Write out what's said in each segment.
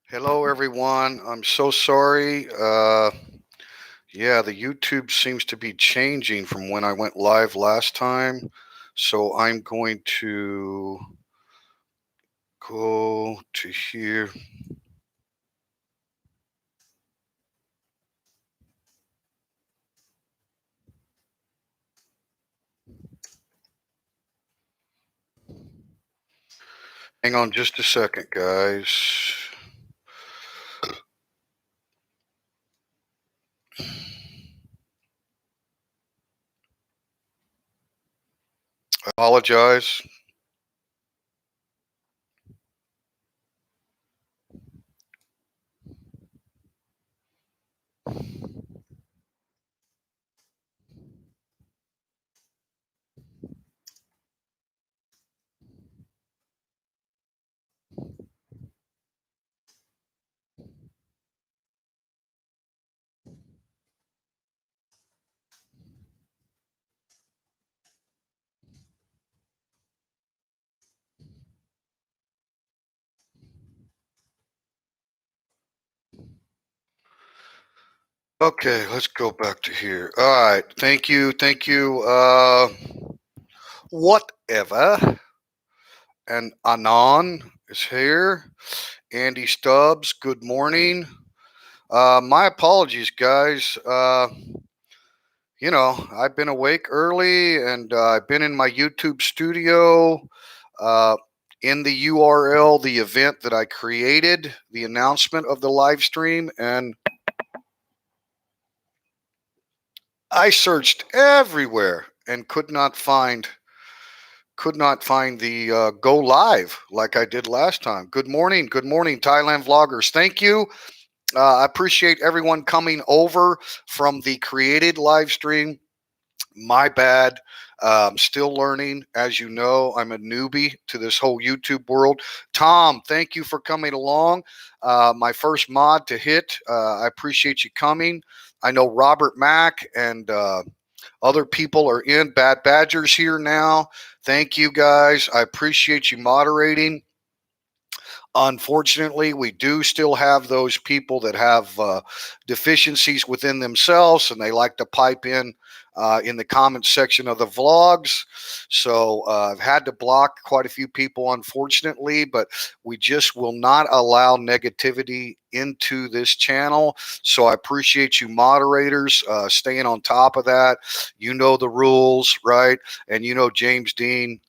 Hello, everyone. I'm so sorry. Yeah, the YouTube seems to be changing from when I went live last time. So I'm going to go to here. Hang on just a second, guys. I apologize. Okay, let's go back to here. All right. Thank you. Thank you. Whatever. And Anon is here. Andy Stubbs, good morning. My apologies, guys. I've been awake early and I've been in my YouTube studio. Uh, in the URL, the event that I created, the announcement of the live stream, and I searched everywhere and could not find the go live like I did last time. Good morning, Thailand vloggers. Thank you. I appreciate everyone coming over from the created live stream. My bad. Still learning. As you know, I'm a newbie to this whole YouTube world. Tom, thank you for coming along. My first mod to hit. I appreciate you coming. I know Robert Mack and other people are in. Bad Badgers here now. Thank you guys. I appreciate you moderating. Unfortunately, we do still have those people that have deficiencies within themselves, and they like to pipe in the comments section of the vlogs. So I've had to block quite a few people, unfortunately, but we just will not allow negativity into this channel. So I appreciate you moderators staying on top of that. You know the rules, right? And you know James Dean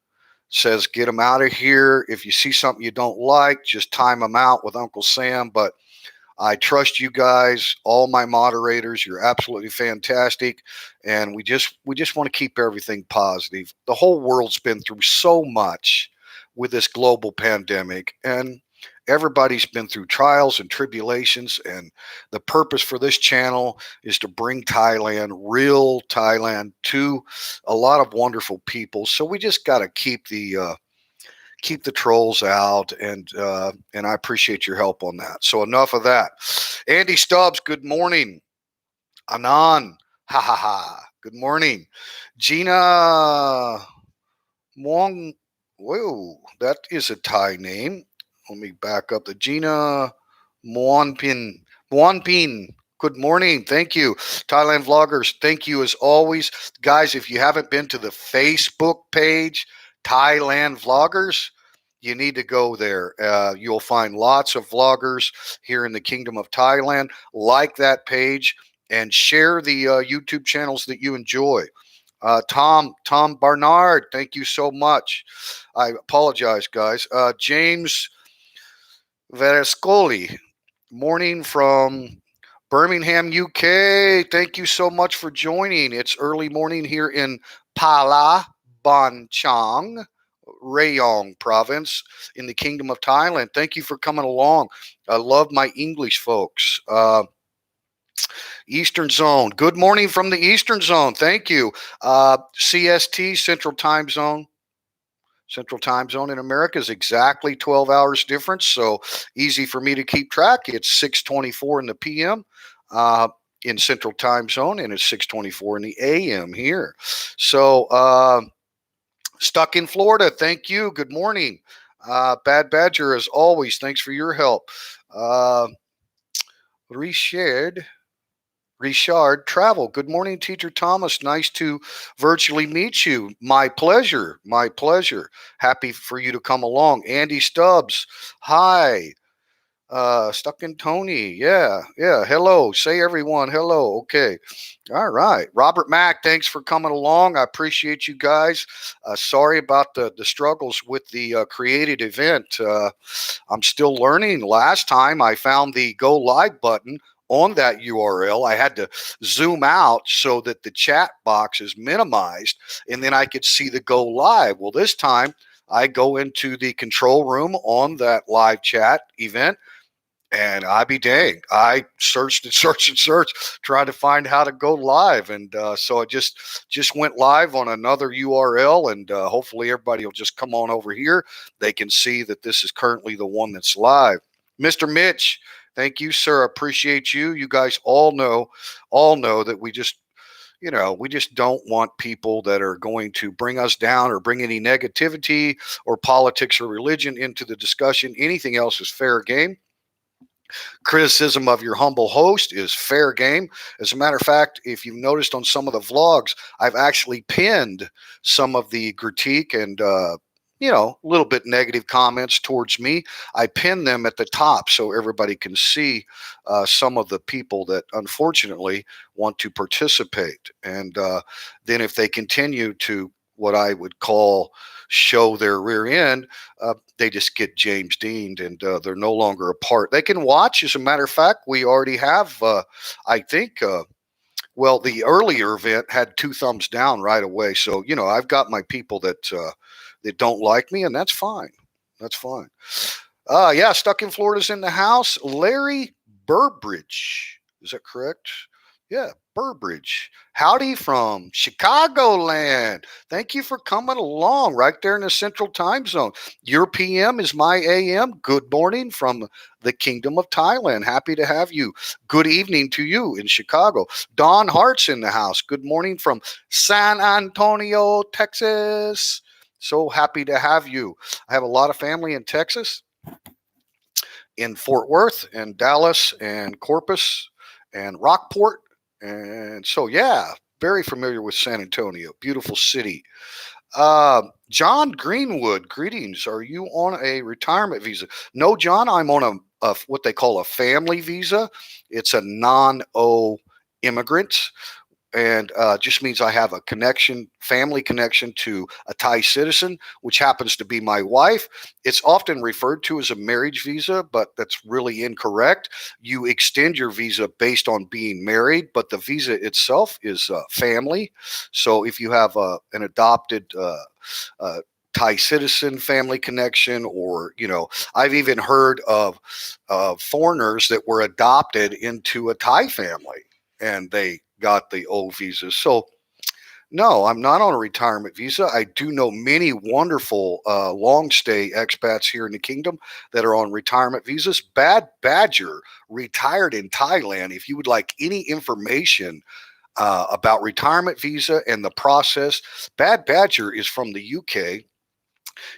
says get them out of here. If you see something you don't like, just time them out with Uncle Sam. But I trust you guys, all my moderators. You're absolutely fantastic, and we just want to keep everything positive. The whole world's been through so much with this global pandemic, and everybody's been through trials and tribulations. And the purpose for this channel is to bring Thailand, real Thailand, to a lot of wonderful people. So we just got to keep the trolls out, and I appreciate your help on that. So enough of that. Andy Stubbs, good morning. Anan, ha ha ha. Good morning. Gina Wong. Whoa, that is a Thai name. Let me back up. The Gina Muanpin. Muanpin. Good morning. Thank you. Thailand vloggers, thank you as always. Guys, if you haven't been to the Facebook page, Thailand vloggers, you need to go there. You'll find lots of vloggers here in the Kingdom of Thailand. Like that page and share the YouTube channels that you enjoy. Tom Barnard, thank you so much. I apologize, guys. James Verescoli, morning from Birmingham, UK. Thank you so much for joining. It's early morning here in Pala Bonchang, Rayong province in the Kingdom of Thailand. Thank you for coming along. I love my English folks. Eastern Zone. Good morning from the Eastern Zone. Thank you. CST, Central Time Zone. Central Time Zone in America is exactly 12 hours difference, so easy for me to keep track. It's 6:24 in the p.m. In Central Time Zone, and it's 6:24 in the a.m. here. So stuck in Florida. Thank you. Good morning. Bad Badger, as always, thanks for your help. Uh, reshared. Richard Travel. Good morning, Teacher Thomas. Nice to virtually meet you. My pleasure. My pleasure. Happy for you to come along. Andy Stubbs. Hi. Stuck in Tony. Yeah. Yeah. Hello. Say everyone hello. Okay. All right. Robert Mack, thanks for coming along. I appreciate you guys. Sorry about the struggles with the created event. I'm still learning. Last time I found the go live button on that URL. I had to zoom out so that the chat box is minimized and then I could see the go live. Well, this time I go into the control room on that live chat event. And I be dang, I searched and searched and searched, trying to find how to go live, and so I just went live on another URL, and hopefully everybody will just come on over here. They can see that this is currently the one that's live. Mr. Mitch, thank you, sir. Appreciate you. You guys all know that we just don't want people that are going to bring us down or bring any negativity or politics or religion into the discussion. Anything else is fair game. Criticism of your humble host is fair game. As a matter of fact, if you've noticed on some of the vlogs, I've actually pinned some of the critique and a little bit negative comments towards me. I pin them at the top so everybody can see some of the people that unfortunately want to participate. And then if they continue to what I would call show their rear end, they just get James Deaned and they're no longer a part. They can watch. As a matter of fact, we already have, I think, well, the earlier event had 2 thumbs down right away. So, I've got my people that don't like me, and that's fine. That's fine. Yeah, Stuck in Florida's in the house. Larry Burbridge. Is that correct? Yeah, Burbridge. Howdy from Chicagoland. Thank you for coming along right there in the central time zone. Your PM is my AM. Good morning from the Kingdom of Thailand. Happy to have you. Good evening to you in Chicago. Don Hart's in the house. Good morning from San Antonio, Texas. So happy to have you. I have a lot of family in Texas, in Fort Worth and Dallas and Corpus and Rockport. And so, yeah, very familiar with San Antonio. Beautiful city. John Greenwood, greetings. Are you on a retirement visa? No, John, I'm on a what they call a family visa. It's a non-O immigrant, and just means I have a family connection to a Thai citizen, which happens to be my wife. It's often referred to as a marriage visa, but that's really incorrect. You extend your visa based on being married, but the visa itself is family. So if you have an adopted Thai citizen family connection, or I've even heard of foreigners that were adopted into a Thai family and they got the O visa. So no, I'm not on a retirement visa. I do know many wonderful long stay expats here in the kingdom that are on retirement visas. Bad Badger retired in Thailand. If you would like any information about retirement visa and the process, Bad Badger is from the UK.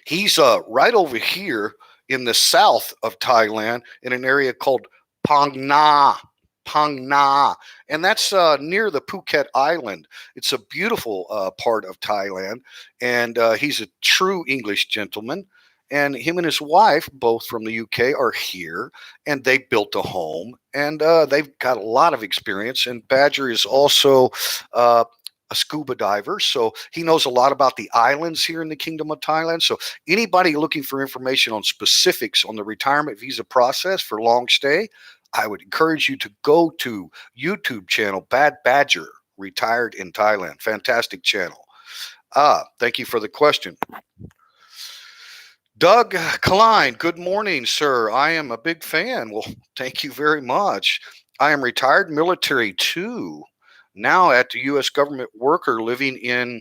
He's right over here in the south of Thailand in an area called Phang Na. Phang Na, and that's near the Phuket Island. It's a beautiful part of Thailand, and he's a true English gentleman. And him and his wife, both from the UK, are here, and they built a home, and they've got a lot of experience. And Badger is also uh, a scuba diver, so he knows a lot about the islands here in the Kingdom of Thailand. So anybody looking for information on specifics on the retirement visa process for long stay, I would encourage you to go to YouTube channel Bad Badger Retired in Thailand. Fantastic channel. Thank you for the question. Doug Klein, good morning, sir. I am a big fan. Well, thank you very much. I am retired military too, now at the U.S. government worker living in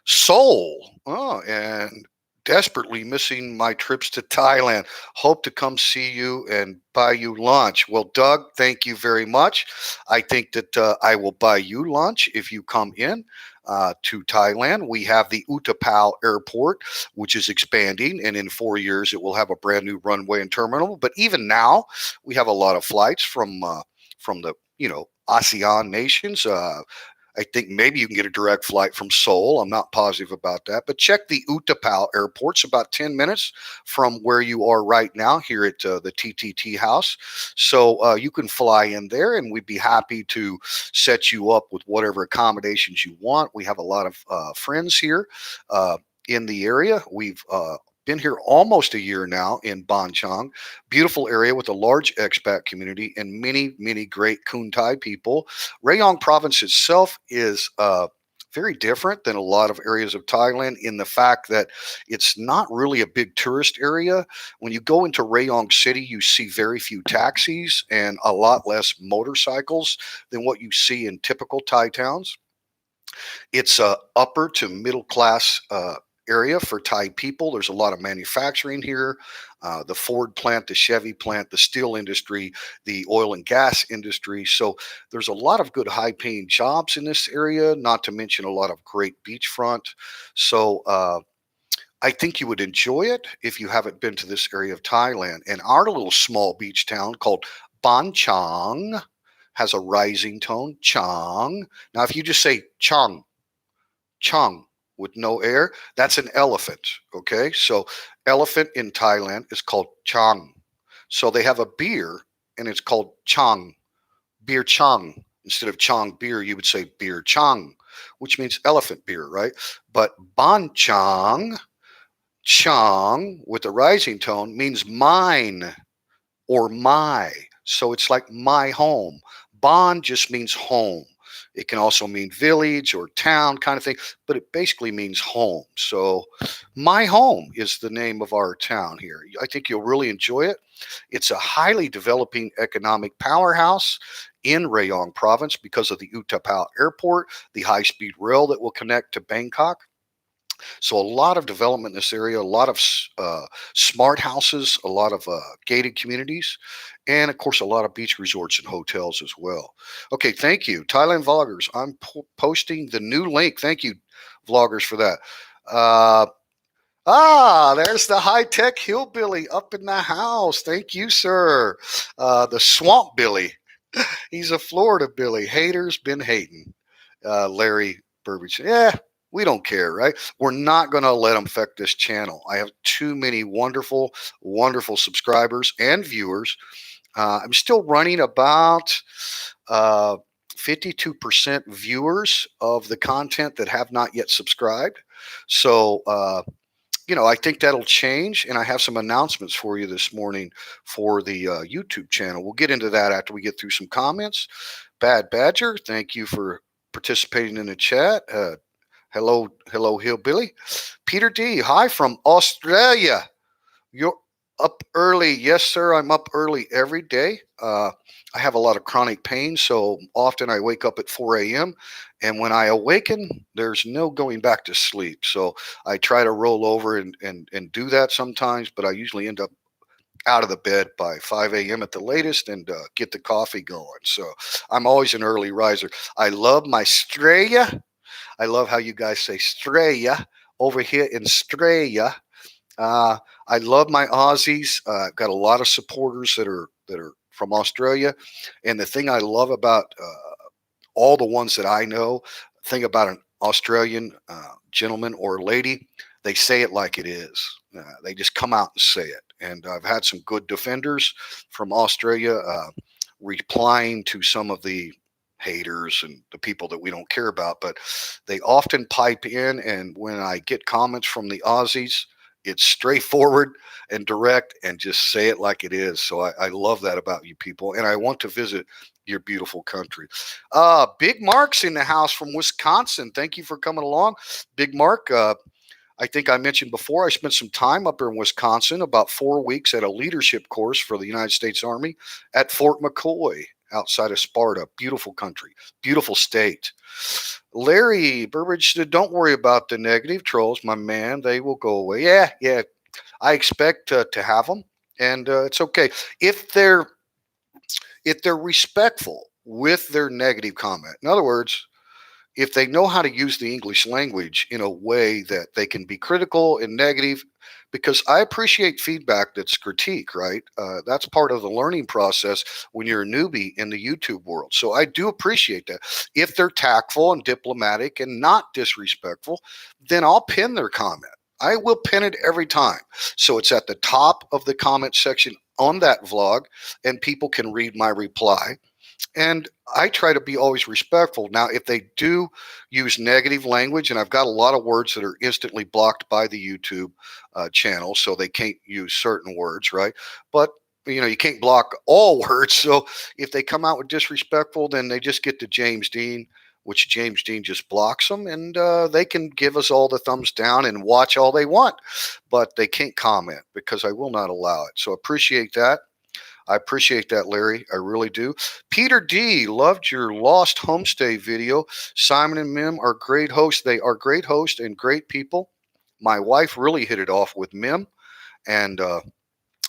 Seoul. Oh, and Desperately missing my trips to Thailand. Hope to come see you and buy you lunch. Well, Doug, thank you very much. I think that I will buy you lunch if you come in to Thailand. We have the Utapao Airport, which is expanding, and in 4 years it will have a brand new runway and terminal. But even now, we have a lot of flights from the ASEAN nations. I think maybe you can get a direct flight from Seoul. I'm not positive about that, but check the Utapao airport. It's about 10 minutes from where you are right now here at the TTT house. So you can fly in there, and we'd be happy to set you up with whatever accommodations you want. We have a lot of friends here in the area. We've been here almost a year now in Banchang. Beautiful area with a large expat community and many, many great Kuntai people. Rayong province itself is very different than a lot of areas of Thailand in the fact that it's not really a big tourist area. When you go into Rayong City, you see very few taxis and a lot less motorcycles than what you see in typical Thai towns. It's a upper to middle class area for Thai people. There's a lot of manufacturing here. The Ford plant, the Chevy plant, the steel industry, the oil and gas industry. So there's a lot of good high paying jobs in this area, not to mention a lot of great beachfront. So I think you would enjoy it if you haven't been to this area of Thailand. And our little small beach town called Ban Chang has a rising tone, Chang. Now, if you just say Chang, Chang with no air, that's an elephant. Okay. So elephant in Thailand is called Chang. So they have a beer and it's called Chang, beer Chang. Instead of Chang beer, you would say beer Chang, which means elephant beer, right? But Ban Chang, Chang with a rising tone means mine or my. So it's like my home. Bon just means home. It can also mean village or town kind of thing, but it basically means home. So my home is the name of our town here. I think you'll really enjoy it. It's a highly developing economic powerhouse in Rayong province because of the Utapao airport, the high-speed rail that will connect to Bangkok. So a lot of development in this area, a lot of smart houses, a lot of gated communities, and of course a lot of beach resorts and hotels as well. Okay, thank you, Thailand vloggers. I'm posting the new link. Thank you, vloggers, for that. Uh, there's the high tech hillbilly up in the house. Thank you, sir. The swamp Billy. He's a Florida Billy. Haters been hating. Larry Burbage. Yeah, we don't care, right? We're not going to let them affect this channel. I have too many wonderful, wonderful subscribers and viewers. I'm still running about 52% viewers of the content that have not yet subscribed. So, I think that'll change, and I have some announcements for you this morning for the YouTube channel. We'll get into that after we get through some comments. Bad Badger, thank you for participating in the chat. Hello, Hillbilly. Peter D, hi from Australia. You're up early. Yes, sir, I'm up early every day. I have a lot of chronic pain, so often I wake up at 4 a.m. And when I awaken, there's no going back to sleep. So I try to roll over and do that sometimes, but I usually end up out of the bed by 5 a.m. at the latest and get the coffee going. So I'm always an early riser. I love my Straya. I love how you guys say Straya over here in Straya. I love my Aussies. I've got a lot of supporters that are from Australia, and the thing I love about all the ones that I know, thing about an Australian gentleman or lady, they say it like it is. They just come out and say it. And I've had some good defenders from Australia replying to some of the haters and the people that we don't care about, but they often pipe in. And when I get comments from the Aussies, it's straightforward and direct and just say it like it is. So I love that about you people. And I want to visit your beautiful country. Big Mark's in the house from Wisconsin. Thank you for coming along. Big Mark, I think I mentioned before, I spent some time up here in Wisconsin, about 4 weeks at a leadership course for the United States Army at Fort McCoy. outside of Sparta. Beautiful country, beautiful state. Larry Burbridge said, don't worry about the negative trolls, my man. They will go away. Yeah, yeah. I expect to have them, and it's okay if they're respectful with their negative comment. In other words, if they know how to use the English language in a way that they can be critical and negative, because I appreciate feedback that's critique, right? That's part of the learning process when you're a newbie in the YouTube world. So I do appreciate that. If they're tactful and diplomatic and not disrespectful, then I'll pin their comment. I will pin it every time. So it's at the top of the comment section on that vlog, and people can read my reply, and I try to be always respectful. Now, if they do use negative language, and I've got a lot of words that are instantly blocked by the YouTube channel, so they can't use certain words, right? But you can't block all words. So if they come out with disrespectful, then they just get to James Dean, which James Dean just blocks them, and they can give us all the thumbs down and watch all they want, but they can't comment because I will not allow it. So appreciate that. I appreciate that, Larry. I really do. Peter D. loved your Lost Homestay video. Simon and Mim are great hosts. They are great hosts and great people. My wife really hit it off with Mim, and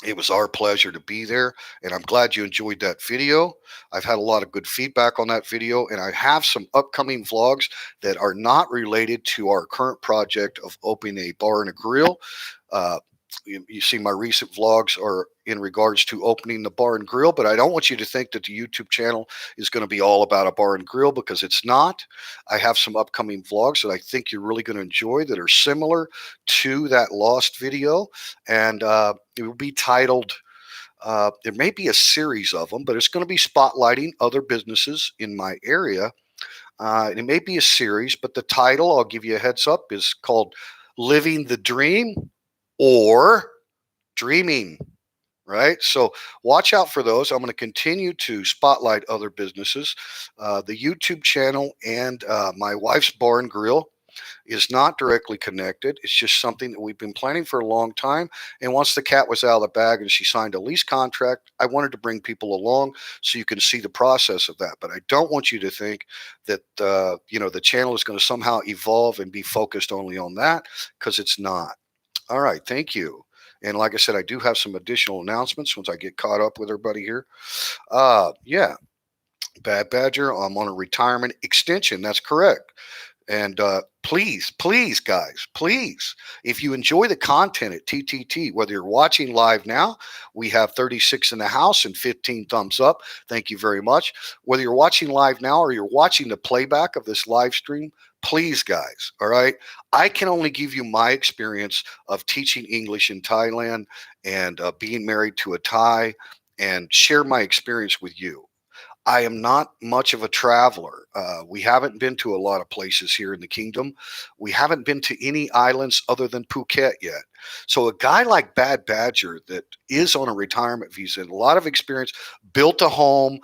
it was our pleasure to be there. And I'm glad you enjoyed that video. I've had a lot of good feedback on that video, and I have some upcoming vlogs that are not related to our current project of opening a bar and a grill. You see my recent vlogs are in regards to opening the bar and grill, but I don't want you to think that the YouTube channel is going to be all about a bar and grill, because it's not. I have some upcoming vlogs that I think you're really going to enjoy that are similar to that Lost video, and it will be titled, there may be a series of them, but it's going to be spotlighting other businesses in my area. It may be a series, but the title, I'll give you a heads up, is called Living the Dream or Dreaming, right? So watch out for those. I'm going to continue to spotlight other businesses. The YouTube channel and my wife's bar and grill is not directly connected. It's just something that we've been planning for a long time. And once the cat was out of the bag and she signed a lease contract, I wanted to bring people along so you can see the process of that. But I don't want you to think that the channel is going to somehow evolve and be focused only on that, because it's not. All right, thank you. And like I said, I do have some additional announcements once I get caught up with everybody here. Yeah, Bad Badger, I'm on a retirement extension. That's correct. And please, please, guys, please, if you enjoy the content at TTT, whether you're watching live now, we have 36 in the house and 15 thumbs up. Thank you very much. Whether you're watching live now or you're watching the playback of this live stream, please, guys, all right? I can only give you my experience of teaching English in Thailand and being married to a Thai, and share my experience with you. I am not much of a traveler. We haven't been to a lot of places here in the kingdom. We haven't been to any islands other than Phuket yet. So a guy like Bad Badger that is on a retirement visa, a lot of experience, built a home.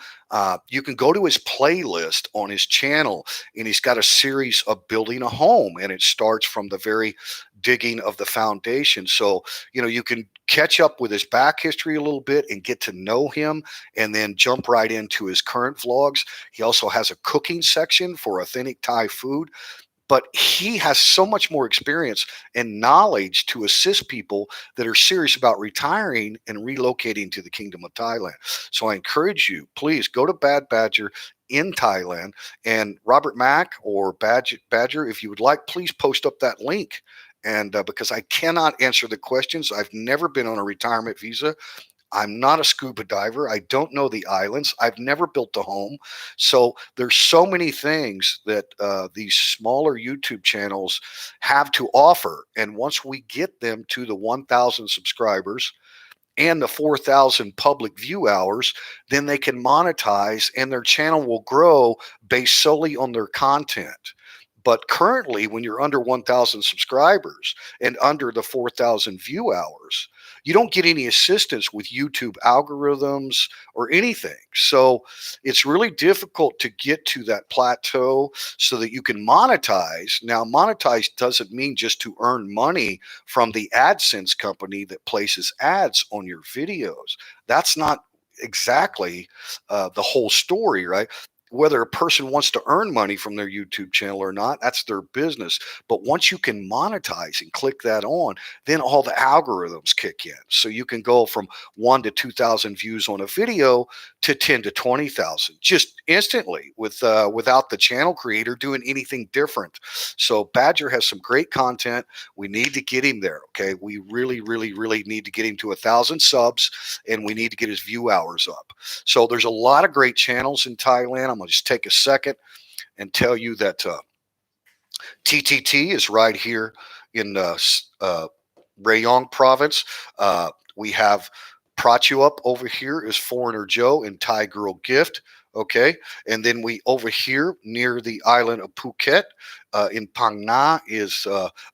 You can go to his playlist on his channel, and he's got a series of building a home, and it starts from the very digging of the foundation. So, you can catch up with his back history a little bit and get to know him, and then jump right into his current vlogs. He also has a cooking section for authentic Thai food, but he has so much more experience and knowledge to assist people that are serious about retiring and relocating to the Kingdom of Thailand. So I encourage you, please go to Bad Badger in Thailand, and Robert Mack or Badger, if you would like, please post up that link. And because I cannot answer the questions, I've never been on a retirement visa. I'm not a scuba diver. I don't know the islands. I've never built a home. So there's so many things that these smaller YouTube channels have to offer. And once we get them to the 1,000 subscribers and the 4,000 public view hours, then they can monetize, and their channel will grow based solely on their content. But currently, when you're under 1,000 subscribers and under the 4,000 view hours, you don't get any assistance with YouTube algorithms or anything. So it's really difficult to get to that plateau so that you can monetize. Now, monetize doesn't mean just to earn money from the AdSense company that places ads on your videos. That's not exactly the whole story, right? Whether a person wants to earn money from their YouTube channel or not, that's their business. But once you can monetize and click that on, then all the algorithms kick in. So you can go from 1 to 2,000 views on a video to 10 to 20,000 just instantly without the channel creator doing anything different. So Badger has some great content. We need to get him there. Okay, we really, really, really need to get him to 1,000 subs, and we need to get his view hours up. So there's a lot of great channels in Thailand. I'm going to just take a second and tell you that TTT is right here in Rayong province. We have Prachuap over here is Foreigner Joe and Thai Girl Gift. Okay. And then we over here near the island of Phuket in Phang Na is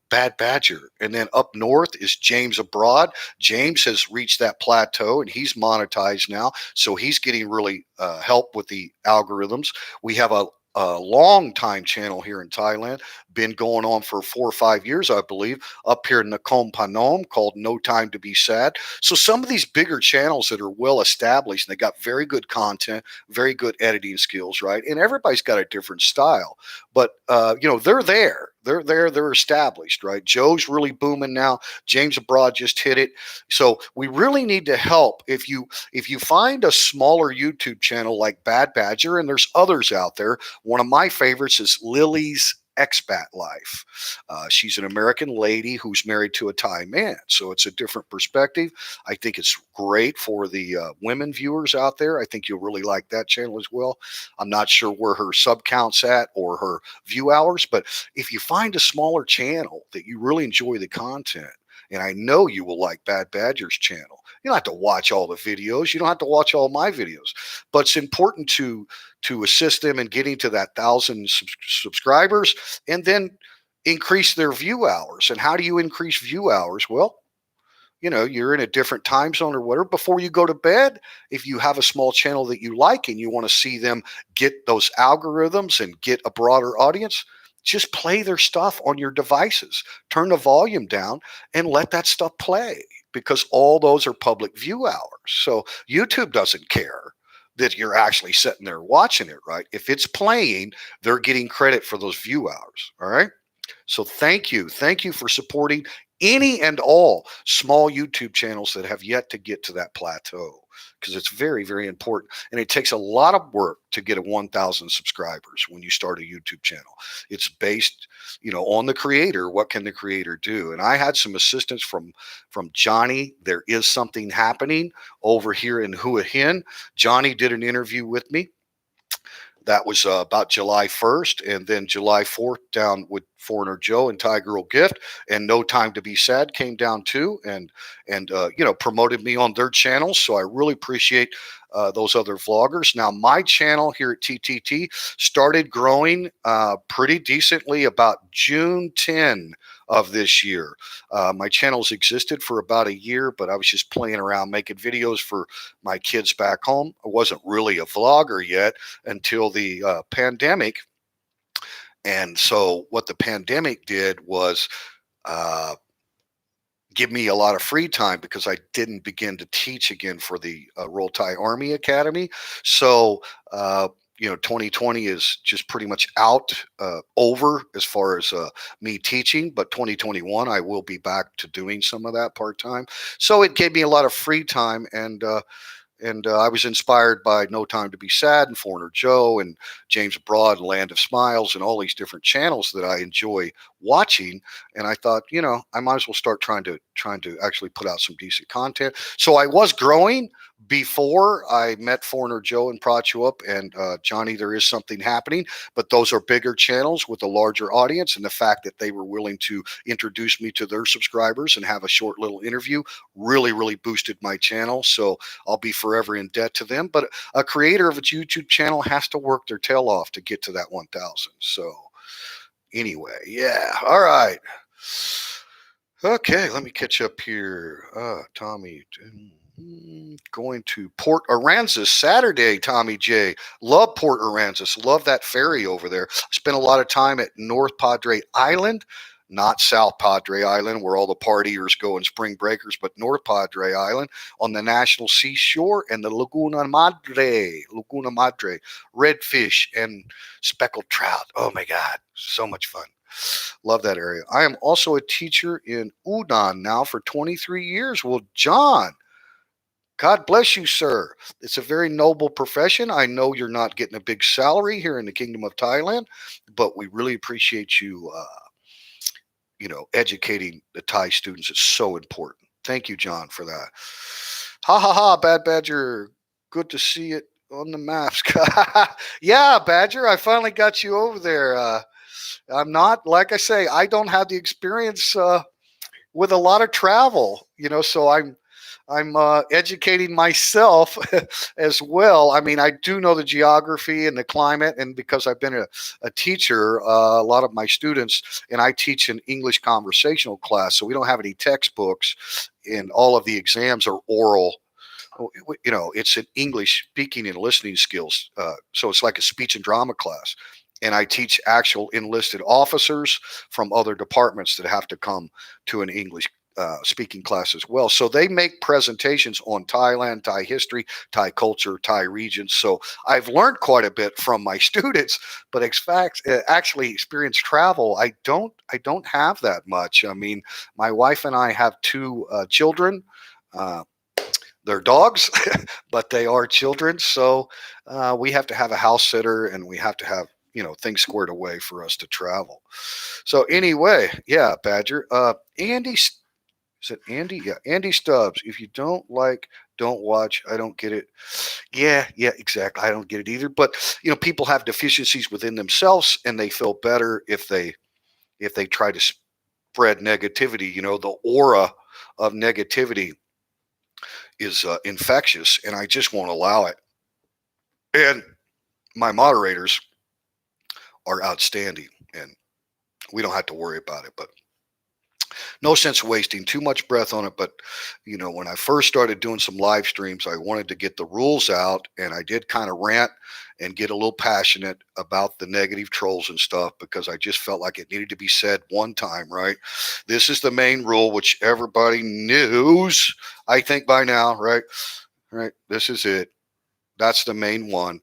Bad Badger. And then up north is James Abroad. James has reached that plateau and he's monetized now. So he's getting really help with the algorithms. We have a long time channel here in Thailand, been going on for 4 or 5 years, I believe, up here in Nakhon Phanom called No Time to Be Sad. So some of these bigger channels that are well established, and they got very good content, very good editing skills, right? And everybody's got a different style, but they're there. They're there. They're established, right? Joe's really booming now. James Abroad just hit it. So we really need to help. If you find a smaller YouTube channel like Bad Badger, and there's others out there. One of my favorites is Lily's expat life. She's an American lady who's married to a Thai man, so it's a different perspective. I think it's great for the women viewers out there. I think you'll really like that channel as well. I'm not sure where her sub count's at or her view hours, but if you find a smaller channel that you really enjoy the content, and I know you will like Bad Badger's channel. You don't have to watch all the videos. You don't have to watch all my videos, but it's important to assist them in getting to that 1,000 subscribers and then increase their view hours. And how do you increase view hours? Well, you're in a different time zone or whatever. Before you go to bed, if you have a small channel that you like and you want to see them get those algorithms and get a broader audience, just play their stuff on your devices. Turn the volume down and let that stuff play, because all those are public view hours. So YouTube doesn't care that you're actually sitting there watching it, right? If it's playing, they're getting credit for those view hours. All right. So thank you. Thank you for supporting any and all small YouTube channels that have yet to get to that plateau, because it's very, very important. And it takes a lot of work to get a 1,000 subscribers when you start a YouTube channel. It's based, on the creator. What can the creator do? And I had some assistance from Johnny. There is something happening over here in Hua Hin. Johnny did an interview with me. That was about July 1st, and then July 4th down with Foreigner Joe and Thai Girl Gift, and No Time to Be Sad came down too, and promoted me on their channels. So I really appreciate those other vloggers. Now my channel here at TTT started growing pretty decently about June 10 of this year. My channels existed for about a year, but I was just playing around making videos for my kids back home. I wasn't really a vlogger yet until the pandemic. And so what the pandemic did was give me a lot of free time, because I didn't begin to teach again for the Royal Thai Army Academy. So 2020 is just pretty much over as far as me teaching, but 2021 I will be back to doing some of that part time. So it gave me a lot of free time, and I was inspired by No Time to Be Sad and Foreigner Joe and James Abroad and Land of Smiles and all these different channels that I enjoy watching. And I thought, I might as well start trying to actually put out some decent content. So I was growing before I met Foreigner Joe and Prachuap and Johnny. There is something happening, but those are bigger channels with a larger audience. And the fact that they were willing to introduce me to their subscribers and have a short little interview really, really boosted my channel. So I'll be forever in debt to them. But a creator of a YouTube channel has to work their tail off to get to that 1,000. So anyway, yeah. All right. Okay, let me catch up here. Tommy, going to Port Aransas Saturday, Tommy J. Love Port Aransas. Love that ferry over there. Spent a lot of time at North Padre Island. not South Padre Island where all the partiers go and spring breakers, but North Padre Island on the national seashore and the Laguna Madre, redfish and speckled trout. Oh my God, so much fun. Love that area. I am also a teacher in Udon now for 23 years. Well, John, God bless you, sir. It's a very noble profession. I know you're not getting a big salary here in the Kingdom of Thailand, but we really appreciate you, educating the Thai students. It's so important. Thank you, John, for that. Ha ha ha, Bad Badger. Good to see it on the maps. Yeah, Badger, I finally got you over there. I'm not, like I say, I don't have the experience with a lot of travel, so I'm educating myself as well. I mean, I do know the geography and the climate, and because I've been a teacher, a lot of my students, and I teach an English conversational class, so we don't have any textbooks, and all of the exams are oral. It's an English speaking and listening skills, so it's like a speech and drama class. And I teach actual enlisted officers from other departments that have to come to an English speaking class as well. So they make presentations on Thailand, Thai history, Thai culture, Thai regions. So I've learned quite a bit from my students, but actually experience travel, I don't have that much. I mean, my wife and I have two children. They're dogs, but they are children. So we have to have a house sitter, and we have to have things squared away for us to travel. So anyway, yeah, Badger. Andy, is it Andy? Yeah, Andy Stubbs. If you don't like, don't watch. I don't get it. Yeah, exactly. I don't get it either. But people have deficiencies within themselves, and they feel better if they try to spread negativity. The aura of negativity is infectious, and I just won't allow it. And my moderators are outstanding, and we don't have to worry about it. But no sense wasting too much breath on it. But when I first started doing some live streams, I wanted to get the rules out, and I did kind of rant and get a little passionate about the negative trolls and stuff, because I just felt like it needed to be said one time, right? This is the main rule, which everybody knows, I think, by now, right? This is it. That's the main one.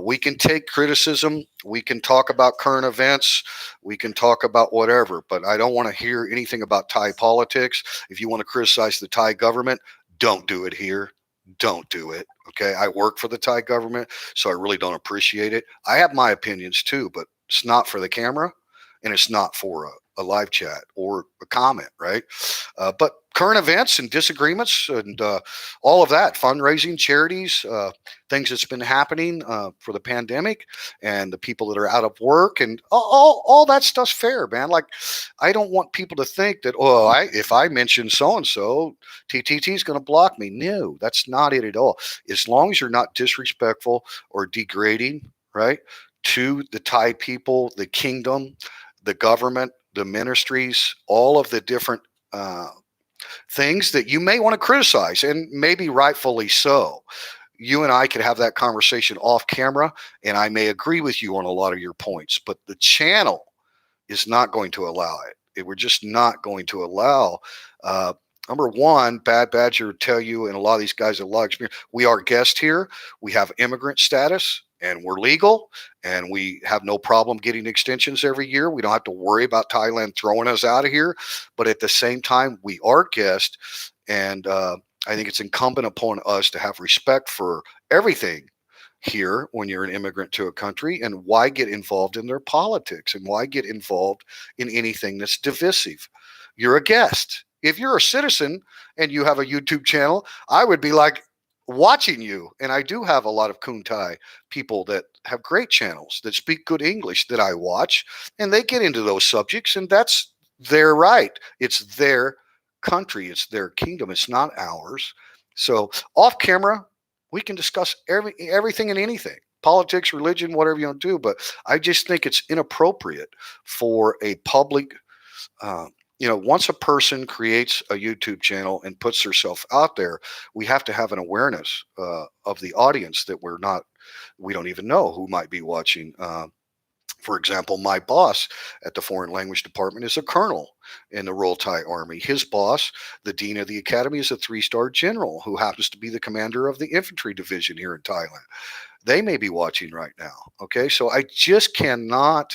We can take criticism. We can talk about current events. We can talk about whatever, but I don't want to hear anything about Thai politics. If you want to criticize the Thai government, don't do it here. Don't do it. Okay. I work for the Thai government, so I really don't appreciate it. I have my opinions too, but it's not for the camera, and it's not for a live chat or a comment, right? But current events and disagreements and all of that, fundraising, charities, things that's been happening for the pandemic, and the people that are out of work, and all that stuff's fair, man. Like, I don't want people to think that, if I mention so and so, TTT is going to block me. No, that's not it at all. As long as you're not disrespectful or degrading, right, to the Thai people, the kingdom, the government, the ministries, all of the different things that you may want to criticize, and maybe rightfully so. You and I could have that conversation off camera, and I may agree with you on a lot of your points, but the channel is not going to allow it. We're just not going to allow. Number one, Bad Badger tell you, and a lot of these guys have a lot of experience. We are guests here. We have immigrant status, and we're legal, and we have no problem getting extensions every year. We don't have to worry about Thailand throwing us out of here. But at the same time, we are guests, and I think it's incumbent upon us to have respect for everything here when you're an immigrant to a country. And why get involved in their politics, and why get involved in anything that's divisive? You're a guest. If you're a citizen and you have a YouTube channel, I would be like watching you. And I do have a lot of Kuntai people that have great channels that speak good English that I watch, and they get into those subjects, and that's their right. It's their country, it's their kingdom, it's not ours. So off camera, we can discuss everything and anything, politics, religion, whatever you want to do. But I just think it's inappropriate for a public once a person creates a YouTube channel and puts herself out there, we have to have an awareness of the audience that we don't even know who might be watching. For example, my boss at the Foreign Language Department is a colonel in the Royal Thai Army. His boss, the dean of the academy, is a three-star general who happens to be the commander of the infantry division here in Thailand. They may be watching right now. Okay, so I cannot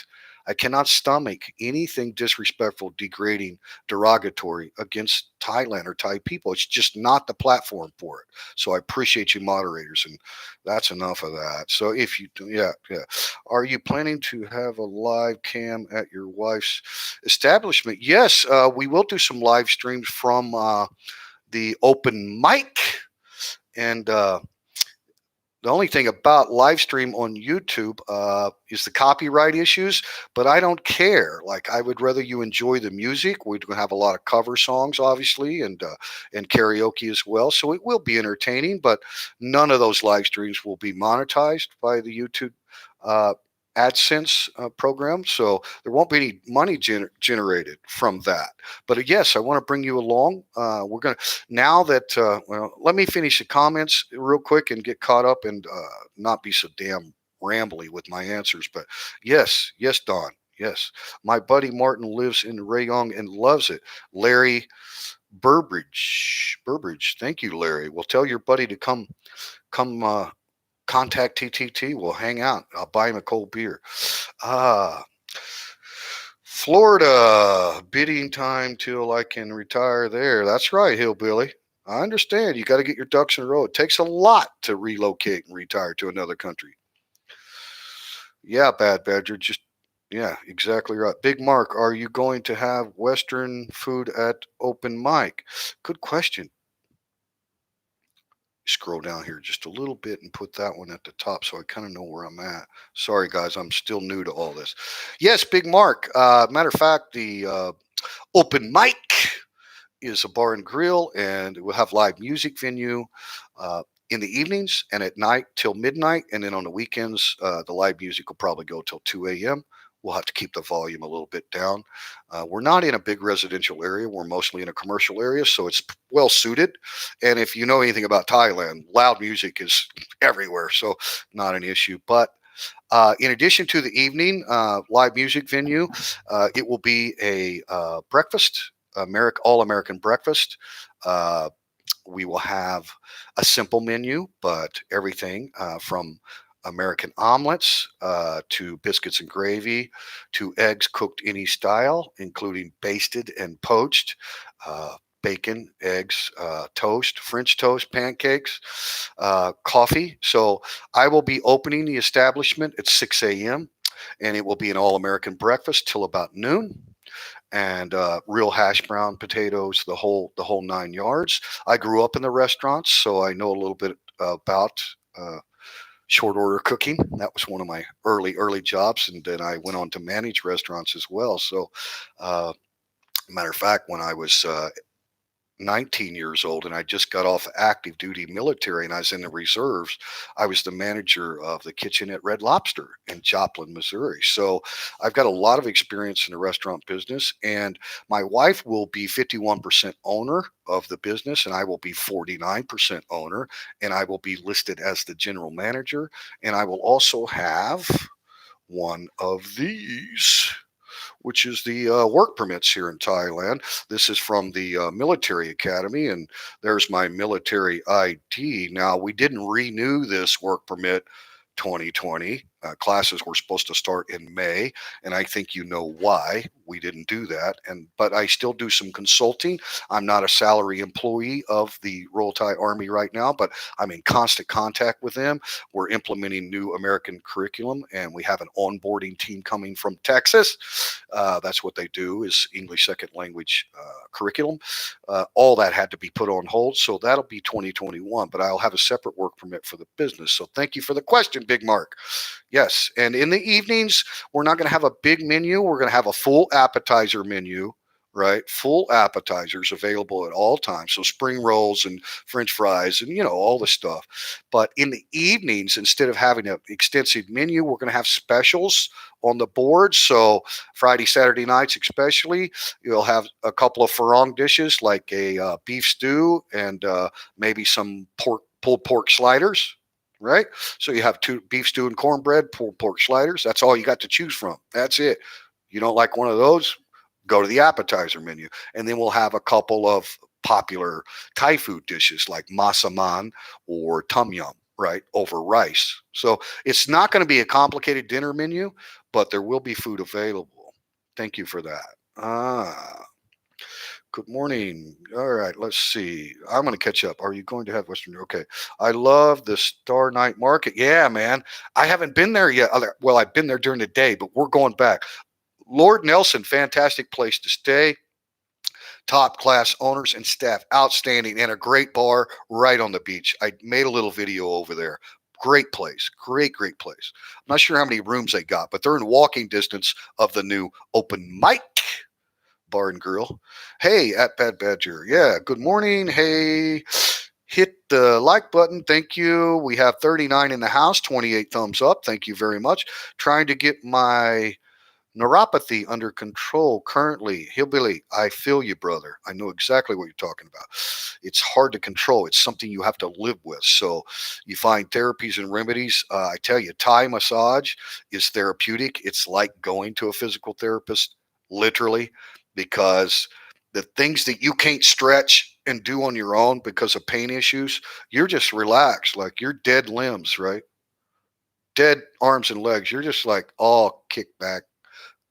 stomach anything disrespectful, degrading, derogatory against Thailand or Thai people. It's just not the platform for it. So I appreciate you moderators, and that's enough of that. So if you do, yeah, yeah, are you planning to have a live cam at your wife's establishment? Yes, we will do some live streams from the open mic, and the only thing about live stream on YouTube is the copyright issues, but I don't care. Like, I would rather you enjoy the music. We're going to have a lot of cover songs, obviously, and karaoke as well. So it will be entertaining, but none of those live streams will be monetized by the YouTube uh, AdSense program. So there won't be any money generated from that. But yes, I want to bring you along. We're going to now that well, let me finish the comments real quick and get caught up and not be so damn rambly with my answers. But yes, yes, Don. Yes, my buddy Martin lives in Rayong and loves it. Larry Burbridge. Thank you, Larry. Well, tell your buddy to come contact TTT. We'll hang out. I'll buy him a cold beer. Ah, Florida, bidding time till I can retire there. That's right, hillbilly. I understand. You got to get your ducks in a row. It takes a lot to relocate and retire to another country. Yeah, Bad Badger. Just, yeah, exactly right. Big Mark, are you going to have Western food at open mic? Good question. Scroll down here just a little bit and put that one at the top so I kind of know where I'm at. Sorry, guys, I'm still new to all this. Yes, Big Mark. Matter of fact, the open mic is a bar and grill, and we'll have live music venue in the evenings and at night till midnight. And then on the weekends, the live music will probably go till 2 a.m. We'll have to keep the volume a little bit down. We're not in a big residential area. We're mostly in a commercial area, so it's well suited. And if you know anything about Thailand, loud music is everywhere, so not an issue. But in addition to the evening live music venue, it will be a breakfast, all American breakfast. Uh, we will have a simple menu, but everything from American omelets to biscuits and gravy to eggs cooked any style, including basted and poached. Bacon, eggs, toast, French toast, pancakes, coffee. So I will be opening the establishment at 6 a.m. and it will be an all American breakfast till about noon, and real hash brown potatoes, the whole 9 yards. I grew up in the restaurants, so I know a little bit about short order cooking. That was one of my early jobs, and then I went on to manage restaurants as well. So, matter of fact, when I was 19 years old and I just got off active duty military and I was in the reserves, I was the manager of the kitchen at Red Lobster in Joplin, Missouri. So I've got a lot of experience in the restaurant business, and my wife will be 51% owner of the business and I will be 49% owner, and I will be listed as the general manager, and I will also have one of these, which is the work permits here in Thailand. This is from the military academy, and there's my military ID. Now, we didn't renew this work permit 2020. Classes were supposed to start in May, and I think you know why we didn't do that. But I still do some consulting. I'm not a salary employee of the Royal Thai Army right now, but I'm in constant contact with them. We're implementing new American curriculum, and we have an onboarding team coming from Texas. That's what they do, is English second language curriculum. All that had to be put on hold, so that'll be 2021. But I'll have a separate work permit for the business. So thank you for the question, Big Mark. Yes, and in the evenings, we're not going to have a big menu. We're going to have a full appetizer menu, right? Full appetizers available at all times. So spring rolls and French fries and, all the stuff. But in the evenings, instead of having an extensive menu, we're going to have specials on the board. So Friday, Saturday nights, especially, you'll have a couple of farong dishes like a beef stew and maybe some pulled pork sliders. right? So you have two beef stew and cornbread, pulled pork sliders. That's all you got to choose from. That's it. You don't like one of those? Go to the appetizer menu, and then we'll have a couple of popular Thai food dishes like masaman or tom yum, right, over rice. So it's not going to be a complicated dinner menu, but there will be food available. Thank you for that. Good morning. All right, let's see. I'm going to catch up. Are you going to have Western? Okay. I love the Star Night Market. Yeah, man. I haven't been there yet. Well, I've been there during the day, but we're going back. Lord Nelson, fantastic place to stay. Top class owners and staff, outstanding, and a great bar right on the beach. I made a little video over there. Great place. Great place. I'm not sure how many rooms they got, but they're in walking distance of the new open mic bar and grill. Hey, at Bad Badger. Yeah, good morning. Hey, hit the like button. Thank you. We have 39 in the house, 28 thumbs up. Thank you very much. Trying to get my neuropathy under control currently. Hillbilly, I feel you, brother. I know exactly what you're talking about. It's hard to control. It's something you have to live with. So you find therapies and remedies. I tell you, Thai massage is therapeutic. It's like going to a physical therapist, literally, because the things that you can't stretch and do on your own because of pain issues, you're just relaxed, like you're dead limbs, right? Dead arms and legs. You're just like all kicked back,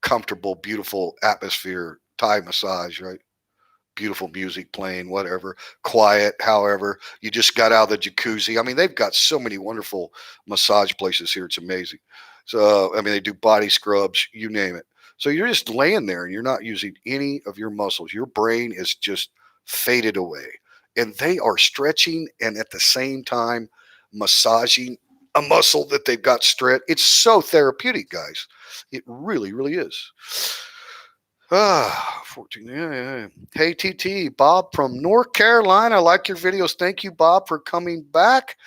comfortable, beautiful atmosphere, Thai massage, right? Beautiful music playing, whatever, quiet, however. You just got out of the jacuzzi. I mean, they've got so many wonderful massage places here. It's amazing. So, I mean, they do body scrubs, you name it. So you're just laying there and you're not using any of your muscles. Your brain is just faded away. And they are stretching and at the same time massaging a muscle that they've got stretched. It's so therapeutic, guys. It really, really is. 14. Yeah. Hey, TT, Bob from North Carolina. I like your videos. Thank you, Bob, for coming back.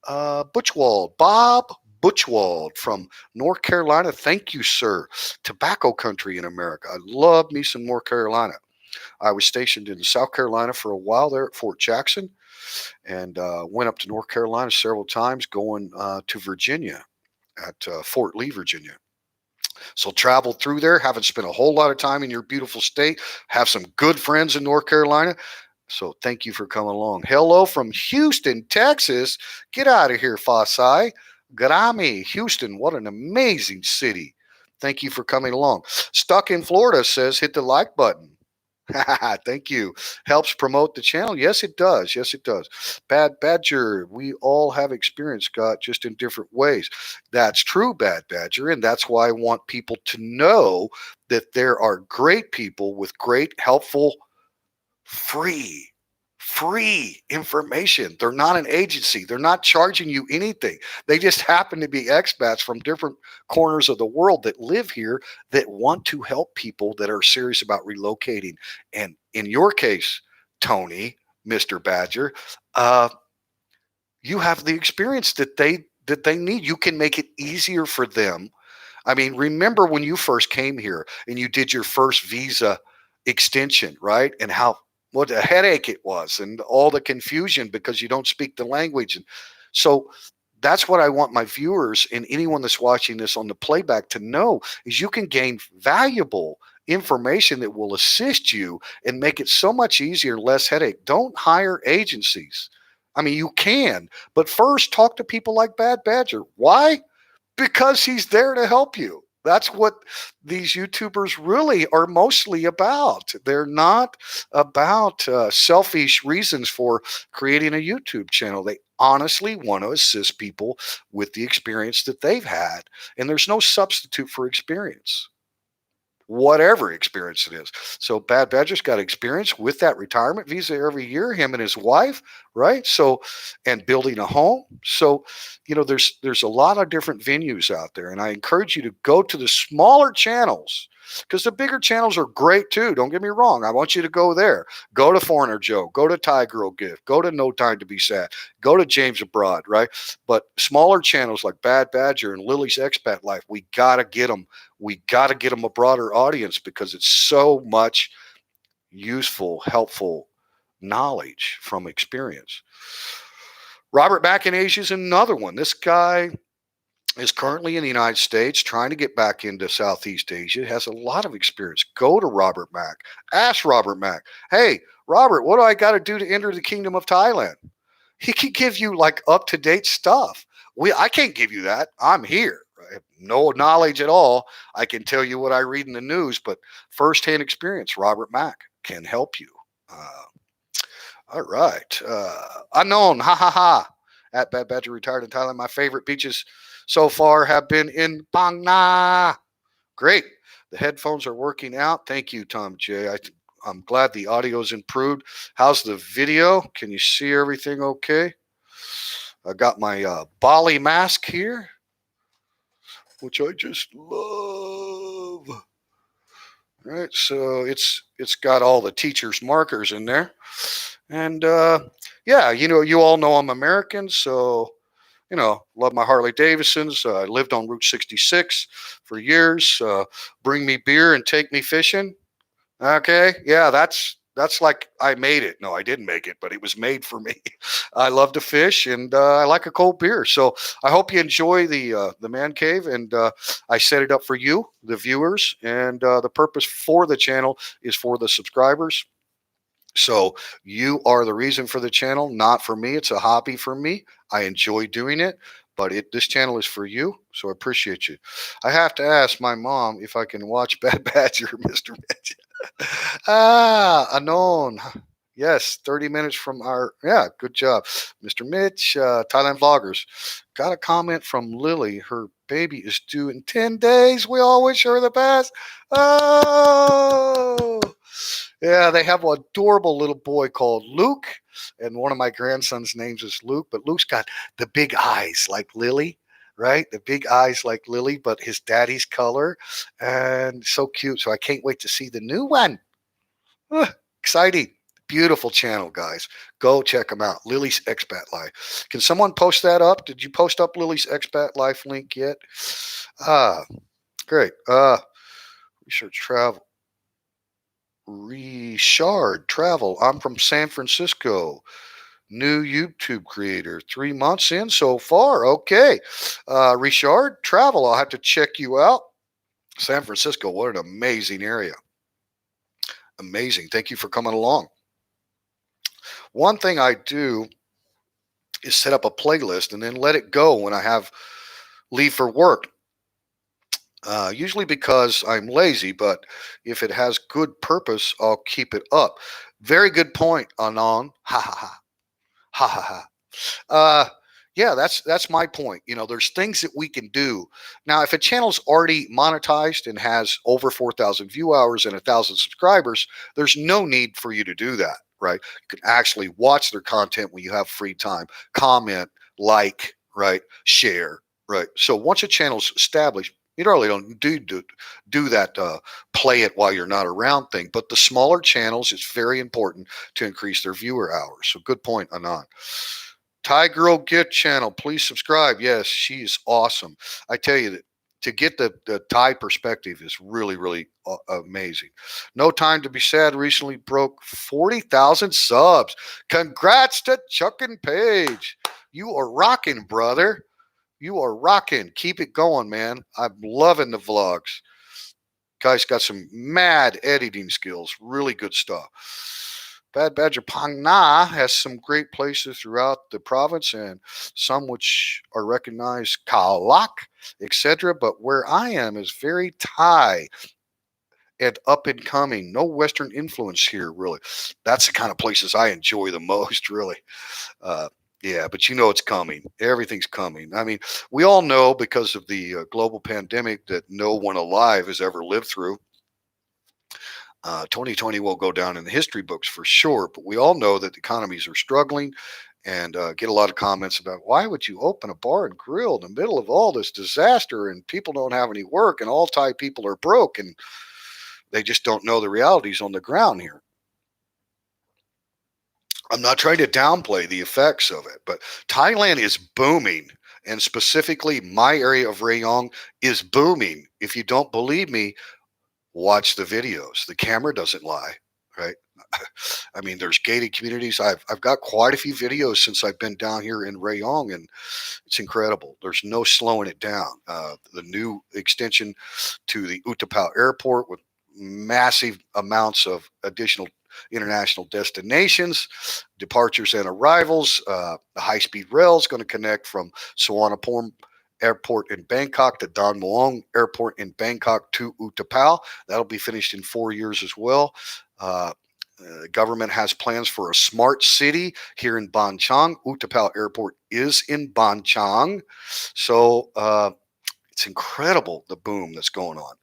Butchwald, Bob Butchwald from North Carolina. Thank you, sir. Tobacco country in America. I love me some North Carolina. I was stationed in South Carolina for a while there at Fort Jackson and went up to North Carolina several times going to Virginia at Fort Lee, Virginia. So travel through there, haven't spent a whole lot of time in your beautiful state, have some good friends in North Carolina. So thank you for coming along. Hello from Houston, Texas. Get out of here, Fasai. Garami, Houston, what an amazing city. Thank you for coming along. Stuck in Florida says hit the like button. Thank you. Helps promote the channel. Yes, it does. Yes, it does. Bad Badger, we all have experience, Scott, just in different ways. That's true, Bad Badger. And that's why I want people to know that there are great people with great, helpful, free information. They're not an agency. They're not charging you anything. They just happen to be expats from different corners of the world that live here that want to help people that are serious about relocating. And in your case, Tony, Mr. Badger, uh, you have the experience that they need. You can make it easier for them. I mean, remember when you first came here and you did your first visa extension, right? And how what a headache it was and all the confusion because you don't speak the language. And so that's what I want my viewers and anyone that's watching this on the playback to know is you can gain valuable information that will assist you and make it so much easier, less headache. Don't hire agencies. I mean, you can, but first talk to people like Bad Badger. Why? Because he's there to help you. That's what these YouTubers really are mostly about. They're not about selfish reasons for creating a YouTube channel. They honestly want to assist people with the experience that they've had. And there's no substitute for experience, whatever experience it is. So Bad Badger's got experience with that retirement visa every year, him and his wife, right? So, and building a home. So, there's a lot of different venues out there, and I encourage you to go to the smaller channels because the bigger channels are great too. Don't get me wrong. I want you to go there. Go to Foreigner Joe. Go to Thai Girl Gift. Go to No Time to Be Sad. Go to James Abroad, right? But smaller channels like Bad Badger and Lily's Expat Life, we gotta get them. We gotta get them a broader audience because it's so much useful, helpful knowledge from experience. Robert Mack in Asia is another one. This guy is currently in the United States trying to get back into Southeast Asia, has a lot of experience. Go to Robert Mack. Ask Robert Mack, hey, Robert, what do I got to do to enter the kingdom of Thailand? He can give you like up to date stuff. I can't give you that. I'm here. I have no knowledge at all. I can tell you what I read in the news, but firsthand experience, Robert Mack can help you. Uh, all right. Unknown, ha ha ha. At Bad Badger retired in Thailand. My favorite beaches so far have been in Phang Na. Great. The headphones are working out. Thank you, Tom J. I'm glad the audio's improved. How's the video? Can you see everything okay? I got my Bali mask here, which I just love. All right, so it's got all the teachers' markers in there. And yeah, you all know I'm American, so love my Harley Davidsons. I lived on Route 66 for years. Bring me beer and take me fishing. Okay, yeah, that's like I made it. No, I didn't make it, but it was made for me. I love to fish, and I like a cold beer. So I hope you enjoy the man cave, and I set it up for you, the viewers, and the purpose for the channel is for the subscribers. So you are the reason for the channel, not for me. It's a hobby for me. I enjoy doing it, but this channel is for you. So I appreciate you. I have to ask my mom if I can watch Bad Badger, Mr. Mitch. Anon. Yes, 30 minutes from yeah, good job. Mr. Mitch, Thailand Vloggers. Got a comment from Lily. Her baby is due in 10 days. We all wish her the best. Oh, yeah, they have an adorable little boy called Luke, and one of my grandson's names is Luke, but Luke's got the big eyes like Lily, right? The big eyes like Lily, but his daddy's color, and so cute. So I can't wait to see the new one. Exciting. Beautiful channel, guys. Go check them out. Lily's Expat Life. Can someone post that up? Did you post up Lily's Expat Life link yet? Great. Research travel. Richard Travel. I'm from San Francisco. New YouTube creator. 3 months in so far. Okay. Richard Travel. I'll have to check you out. San Francisco. What an amazing area. Amazing. Thank you for coming along. One thing I do is set up a playlist and then let it go when I have leave for work. Usually because I'm lazy, but if it has good purpose, I'll keep it up. Very good point, Anon. Ha ha ha. Ha ha ha. Yeah, that's my point. There's things that we can do. Now, if a channel's already monetized and has over 4,000 view hours and 1,000 subscribers, there's no need for you to do that, right? You can actually watch their content when you have free time, comment, like, right, share, right? So once a channel's established, you really don't do that play it while you're not around thing. But the smaller channels, it's very important to increase their viewer hours. So good point, Anand. Thai Girl Get channel, please subscribe. Yes, she's awesome. I tell you that to get the Thai perspective is really, really amazing. No Time to Be Sad recently broke 40,000 subs. Congrats to Chuck and Paige. You are rocking, brother. You are rocking. Keep it going, man. I'm loving the vlogs. Guy's got some mad editing skills. Really good stuff. Bad Badger Phang Na has some great places throughout the province and some which are recognized Khao Lak, etc. But where I am is very Thai and up and coming. No Western influence here, really. That's the kind of places I enjoy the most, really. Yeah, but it's coming. Everything's coming. I mean, we all know because of the global pandemic that no one alive has ever lived through. 2020 will go down in the history books for sure, but we all know that the economies are struggling and get a lot of comments about why would you open a bar and grill in the middle of all this disaster and people don't have any work and all Thai people are broke and they just don't know the realities on the ground here. I'm not trying to downplay the effects of it, but Thailand is booming. And specifically, my area of Rayong is booming. If you don't believe me, watch the videos. The camera doesn't lie, right? I mean, there's gated communities. I've got quite a few videos since I've been down here in Rayong, and it's incredible. There's no slowing it down. The new extension to the Utapao Airport with massive amounts of additional international destinations, departures and arrivals. The high-speed rail is going to connect from Suvarnabhumi Airport in Bangkok to Don Mueang Airport in Bangkok to Utapao. That'll be finished in 4 years as well. The government has plans for a smart city here in Banchang. Utapao Airport is in Banchang. So it's incredible, the boom that's going on.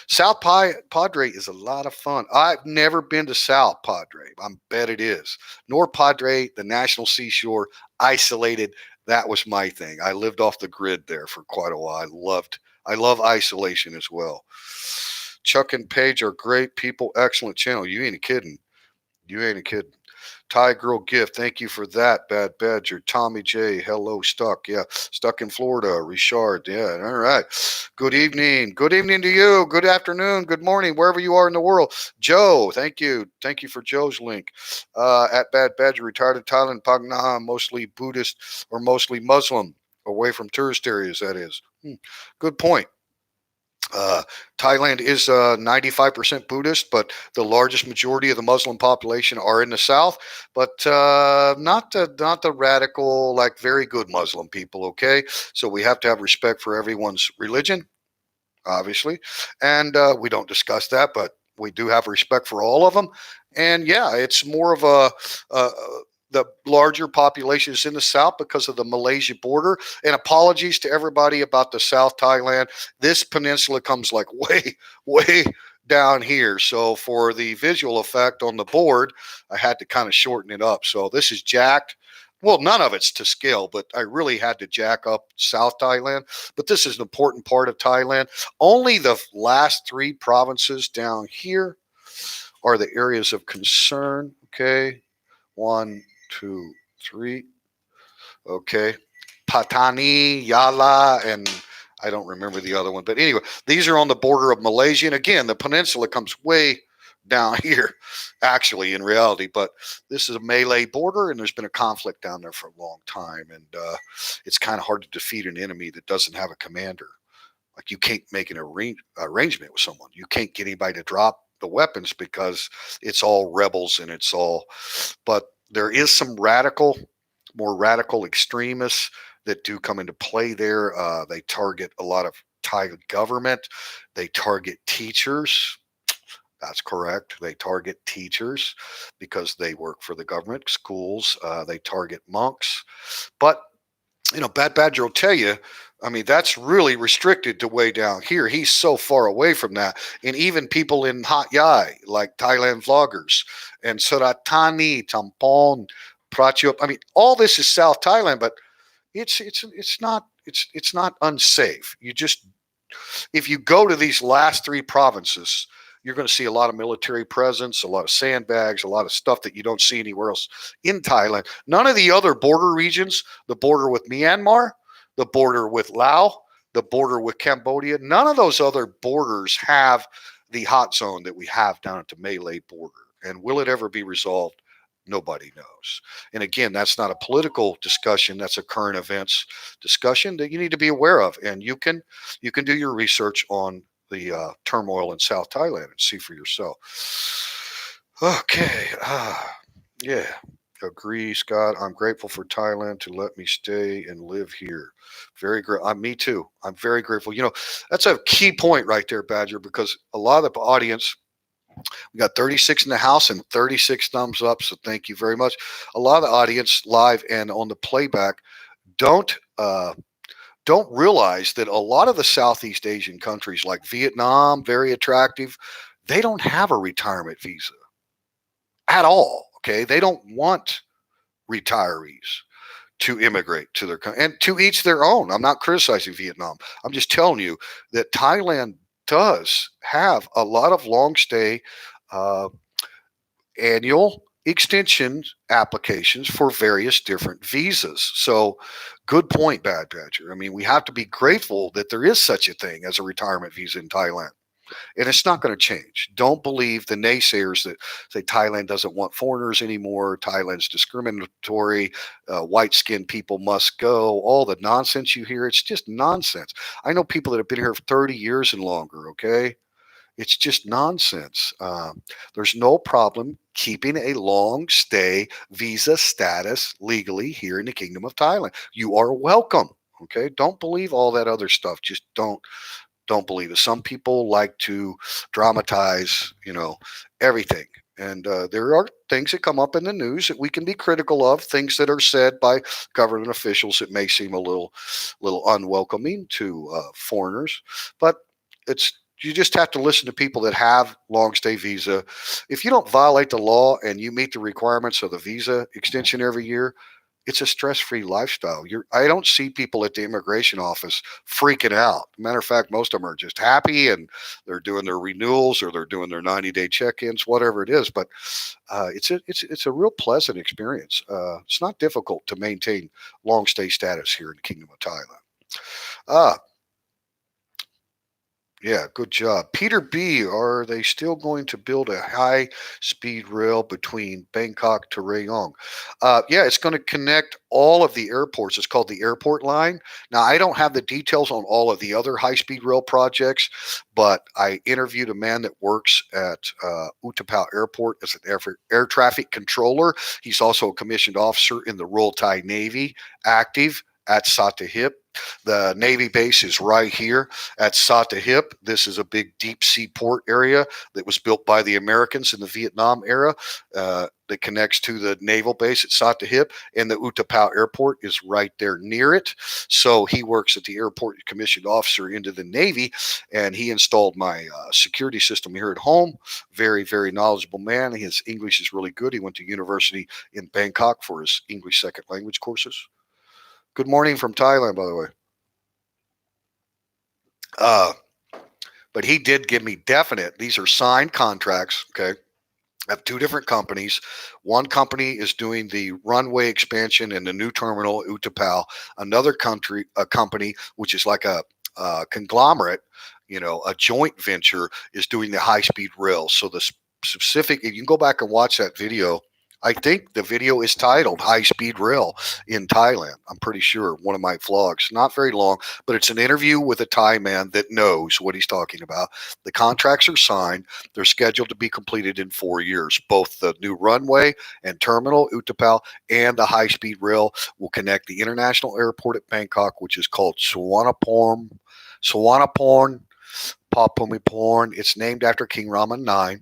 South Padre is a lot of fun. I've never been to South Padre. I bet it is. North Padre, the National Seashore, isolated. That was my thing. I lived off the grid there for quite a while. I love isolation as well. Chuck and Paige are great people. Excellent channel. You ain't kidding. You ain't kidding. Thai Girl Gift, thank you for that, Bad Badger. Tommy J, hello, Stuck. Yeah, Stuck in Florida. Richard, yeah, all right. Good evening. Good evening to you. Good afternoon. Good morning, wherever you are in the world. Joe, thank you. Thank you for Joe's link. At Bad Badger, retired in Thailand, Pagna, mostly Buddhist or mostly Muslim, away from tourist areas, that is. Good point. Thailand is 95% Buddhist, but the largest majority of the Muslim population are in the south. But not the radical, like very good Muslim people. Okay, so we have to have respect for everyone's religion, obviously, and we don't discuss that, but we do have respect for all of them. And yeah, it's more of a the larger population is in the south because of the Malaysia border. And apologies to everybody about the South Thailand. This peninsula comes like way down here. So for the visual effect on the board, I had to kind of shorten it up. So this is jacked. Well, none of it's to scale, but I really had to jack up South Thailand. But this is an important part of Thailand. Only the last three provinces down here are the areas of concern. Okay. 1, 2, 3. Okay. Patani, Yala, and I don't remember the other one. But anyway, these are on the border of Malaysia. And again, the peninsula comes way down here, actually, in reality. But this is a Malay border, and there's been a conflict down there for a long time. And it's kind of hard to defeat an enemy that doesn't have a commander. Like you can't make an arrangement with someone. You can't get anybody to drop the weapons because it's all rebels and it's all. But there is some more radical extremists that do come into play there. They target a lot of Thai government. They target teachers. That's correct. They target teachers because they work for the government, schools. They target monks. But Bad Badger will tell you, I mean, that's really restricted to way down here. He's so far away from that. And even people in Hat Yai, like Thailand vloggers, and Suratani, Tampon, Prachuap. I mean, all this is South Thailand, but it's not unsafe. If you go to these last three provinces, you're going to see a lot of military presence, a lot of sandbags, a lot of stuff that you don't see anywhere else in Thailand. None of the other border regions, the border with Myanmar, the border with Laos, the border with Cambodia, none of those other borders have the hot zone that we have down at the Malay border. And will it ever be resolved? Nobody knows. And again, that's not a political discussion. That's a current events discussion that you need to be aware of. And you can do your research on the turmoil in South Thailand and see for yourself. Okay. Yeah. Agree, Scott. I'm grateful for Thailand to let me stay and live here. Very great. Me too. I'm very grateful. That's a key point right there, Badger, because a lot of the audience, we got 36 in the house and 36 thumbs up. So thank you very much. A lot of the audience live and on the playback don't realize that a lot of the Southeast Asian countries like Vietnam, very attractive, they don't have a retirement visa at all. Okay. They don't want retirees to immigrate to their country, and to each their own. I'm not criticizing Vietnam. I'm just telling you that Thailand does have a lot of long stay annual extension applications for various different visas. So good point, Bad Badger. I mean, we have to be grateful that there is such a thing as a retirement visa in Thailand. And it's not going to change. Don't believe the naysayers that say Thailand doesn't want foreigners anymore, Thailand's discriminatory, white skinned people must go, all the nonsense you hear. It's just nonsense. I know people that have been here for 30 years and longer, okay? It's just nonsense. There's no problem keeping a long stay visa status legally here in the Kingdom of Thailand. You are welcome. Okay, don't believe all that other stuff. Just don't believe it. Some people like to dramatize, everything. And there are things that come up in the news that we can be critical of, things that are said by government officials that may seem a little unwelcoming to foreigners. But it's you just have to listen to people that have long stay visa. If you don't violate the law and you meet the requirements of the visa extension every year, it's a stress-free lifestyle. I don't see people at the immigration office freaking out. Matter of fact, most of them are just happy and they're doing their renewals or they're doing their 90-day check-ins, whatever it is. But it's a real pleasant experience. It's not difficult to maintain long stay status here in the Kingdom of Thailand. Uh, Yeah, good job. Peter B, are they still going to build a high speed rail between Bangkok to Rayong? Yeah, it's going to connect all of the airports. It's called the airport line. Now, I don't have the details on all of the other high speed rail projects, but I interviewed a man that works at Utapao Airport as an air traffic controller. He's also a commissioned officer in the Royal Thai Navy, active at Satahip. The Navy base is right here at Satahip. This is a big deep sea port area that was built by the Americans in the Vietnam era that connects to the naval base at Satahip, and the Utapao Airport is right there near it. So he works at the airport, commissioned officer into the Navy, and he installed my security system here at home. Very, very knowledgeable man. His English is really good. He went to university in Bangkok for his English second language courses. Good morning from Thailand, by the way. Uh, but he did give me definite. These are signed contracts. Okay, I have two different companies. One company is doing the runway expansion and the new terminal at Utapao. Another a company which is like a conglomerate, a joint venture, is doing the high speed rail. So the specific, if you can go back and watch that video. I think the video is titled High Speed Rail in Thailand. I'm pretty sure one of my vlogs, not very long, but it's an interview with a Thai man that knows what he's talking about. The contracts are signed. They're scheduled to be completed in 4 years. Both the new runway and terminal, Utapao, and the high speed rail will connect the international airport at Bangkok, which is called Suvarnabhumi Papumiporn. It's named after King Rama IX.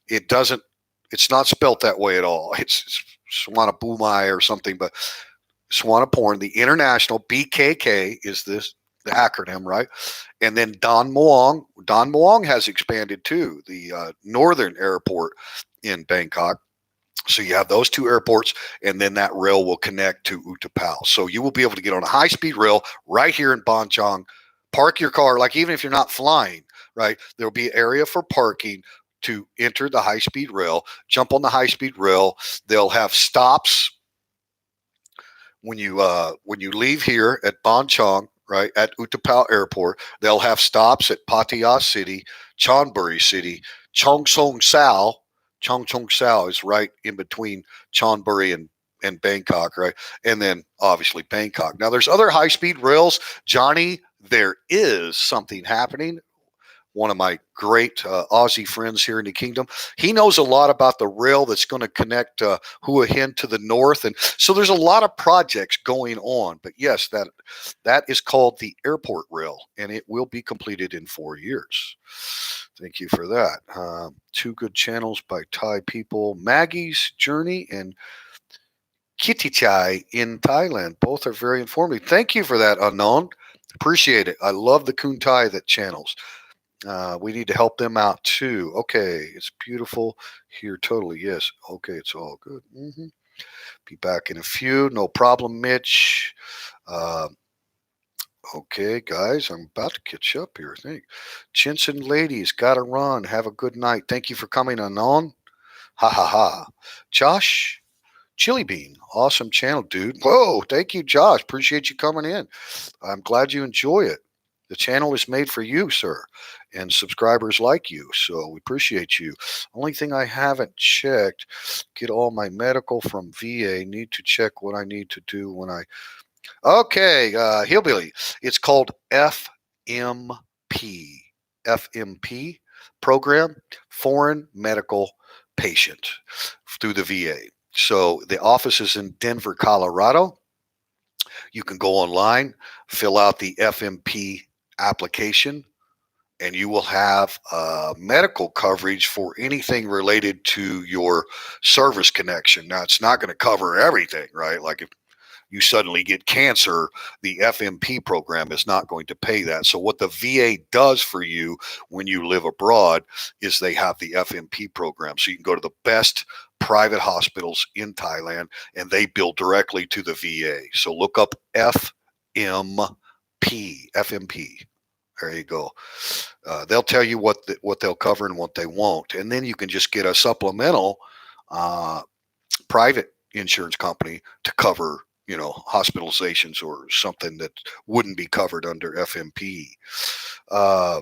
It doesn't it's not spelt that way at all. It's Swanapumai or something, but Swanaporn, the international BKK is the acronym, right? And then Don Muang has expanded too, the northern airport in Bangkok. So you have those two airports, and then that rail will connect to Utapao. So you will be able to get on a high-speed rail right here in Bonchong, park your car, like even if you're not flying, right? There'll be an area for parking to enter the high-speed rail, jump on the high-speed rail. They'll have stops when you leave here at Bonchong, right, at Utapao Airport. They'll have stops at Pattaya City, Chonburi City, Chongsong Sao. Chongsong Sao is right in between Chonburi and Bangkok, right? And then obviously Bangkok. Now there's other high speed rails. Johnny, there is something happening. One of my great Aussie friends here in the kingdom. He knows a lot about the rail that's going to connect Hua Hin to the north, and so there's a lot of projects going on. But yes, that is called the airport rail, and it will be completed in 4 years. Thank you for that. Two good channels by Thai people: Maggie's Journey and Kitty Chai in Thailand. Both are very informative. Thank you for that, Unknown. Appreciate it. I love the Kun Thai that channels. We need to help them out too. Okay, it's beautiful here. Totally, yes. Okay, it's all good. Be back in a few. No problem, Mitch. Okay, guys, I'm about to catch up here. I think. Chinson ladies, gotta run. Have a good night. Thank you for coming on. Ha ha ha. Josh, Chili Bean, awesome channel, dude. Whoa, thank you, Josh. Appreciate you coming in. I'm glad you enjoy it. The channel is made for you, sir, and subscribers like you. So we appreciate you. Only thing I haven't checked, get all my medical from VA. Need to check what I need to do when I. Okay, Hillbilly. It's called FMP. FMP program, Foreign Medical Patient, through the VA. So the office is in Denver, Colorado. You can go online, fill out the FMP application, and you will have medical coverage for anything related to your service connection. Now, it's not going to cover everything, right? Like if you suddenly get cancer, the FMP program is not going to pay that. So, what the VA does for you when you live abroad is they have the FMP program. So, you can go to the best private hospitals in Thailand and they bill directly to the VA. So, look up FMP. FMP. There you go. They'll tell you what they'll cover and what they won't, and then you can just get a supplemental uh, private insurance company to cover, hospitalizations or something that wouldn't be covered under FMP. Uh,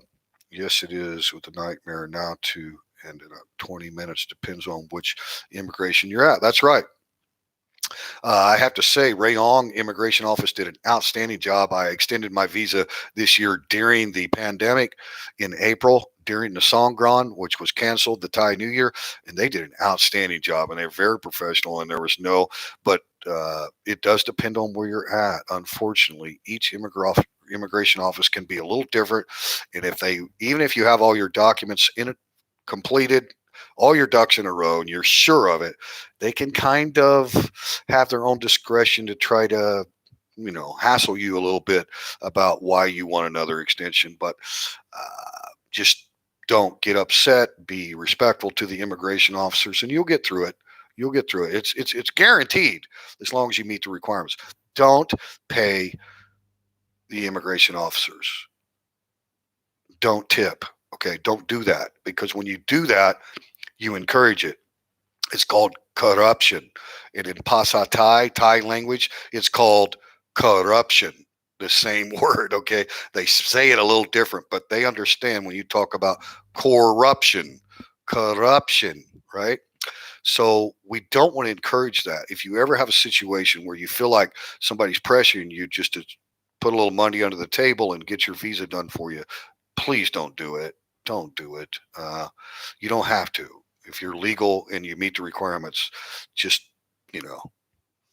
yes, it is with the nightmare now to end in 20 minutes. Depends on which immigration you're at. That's right. I have to say, Rayong Immigration Office did an outstanding job. I extended my visa this year during the pandemic in April, during the Songkran, which was canceled, the Thai New Year, and they did an outstanding job, and they're very professional, and there was but it does depend on where you're at. Unfortunately, each immigration office can be a little different, and even if you have all your documents in it completed, all your ducks in a row, and you're sure of it, they can kind of have their own discretion to try to, hassle you a little bit about why you want another extension. But just don't get upset. Be respectful to the immigration officers, and you'll get through it. You'll get through it. It's guaranteed as long as you meet the requirements. Don't pay the immigration officers. Don't tip. Okay, don't do that, because when you do that, you encourage it. It's called corruption. And in Thai language, it's called corruption. The same word, okay? They say it a little different, but they understand when you talk about corruption, corruption, right? So we don't want to encourage that. If you ever have a situation where you feel like somebody's pressuring you just to put a little money under the table and get your visa done for you, please don't do it. Don't do it. You don't have to. If you're legal and you meet the requirements, just you know,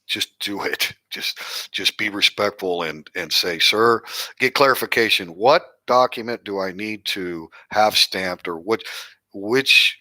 just do it. Just be respectful and say, sir, get clarification. What document do I need to have stamped, or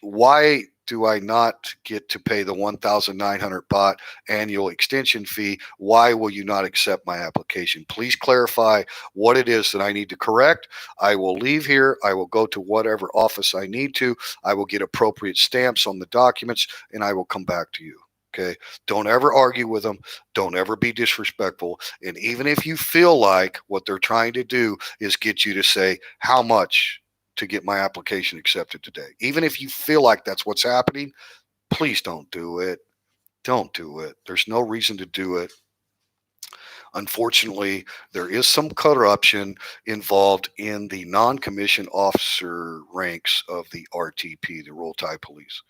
why do I not get to pay the 1,900 baht annual extension fee? Why will you not accept my application? Please clarify what it is that I need to correct. I will leave here. I will go to whatever office I need to. I will get appropriate stamps on the documents, and I will come back to you. Okay. Don't ever argue with them. Don't ever be disrespectful. And even if you feel like what they're trying to do is get you to say how much to get my application accepted today, even if you feel like that's what's happening, please don't do it. Don't do it. There's no reason to do it. Unfortunately, there is some corruption involved in the non-commissioned officer ranks of the RTP, the Royal Thai Police.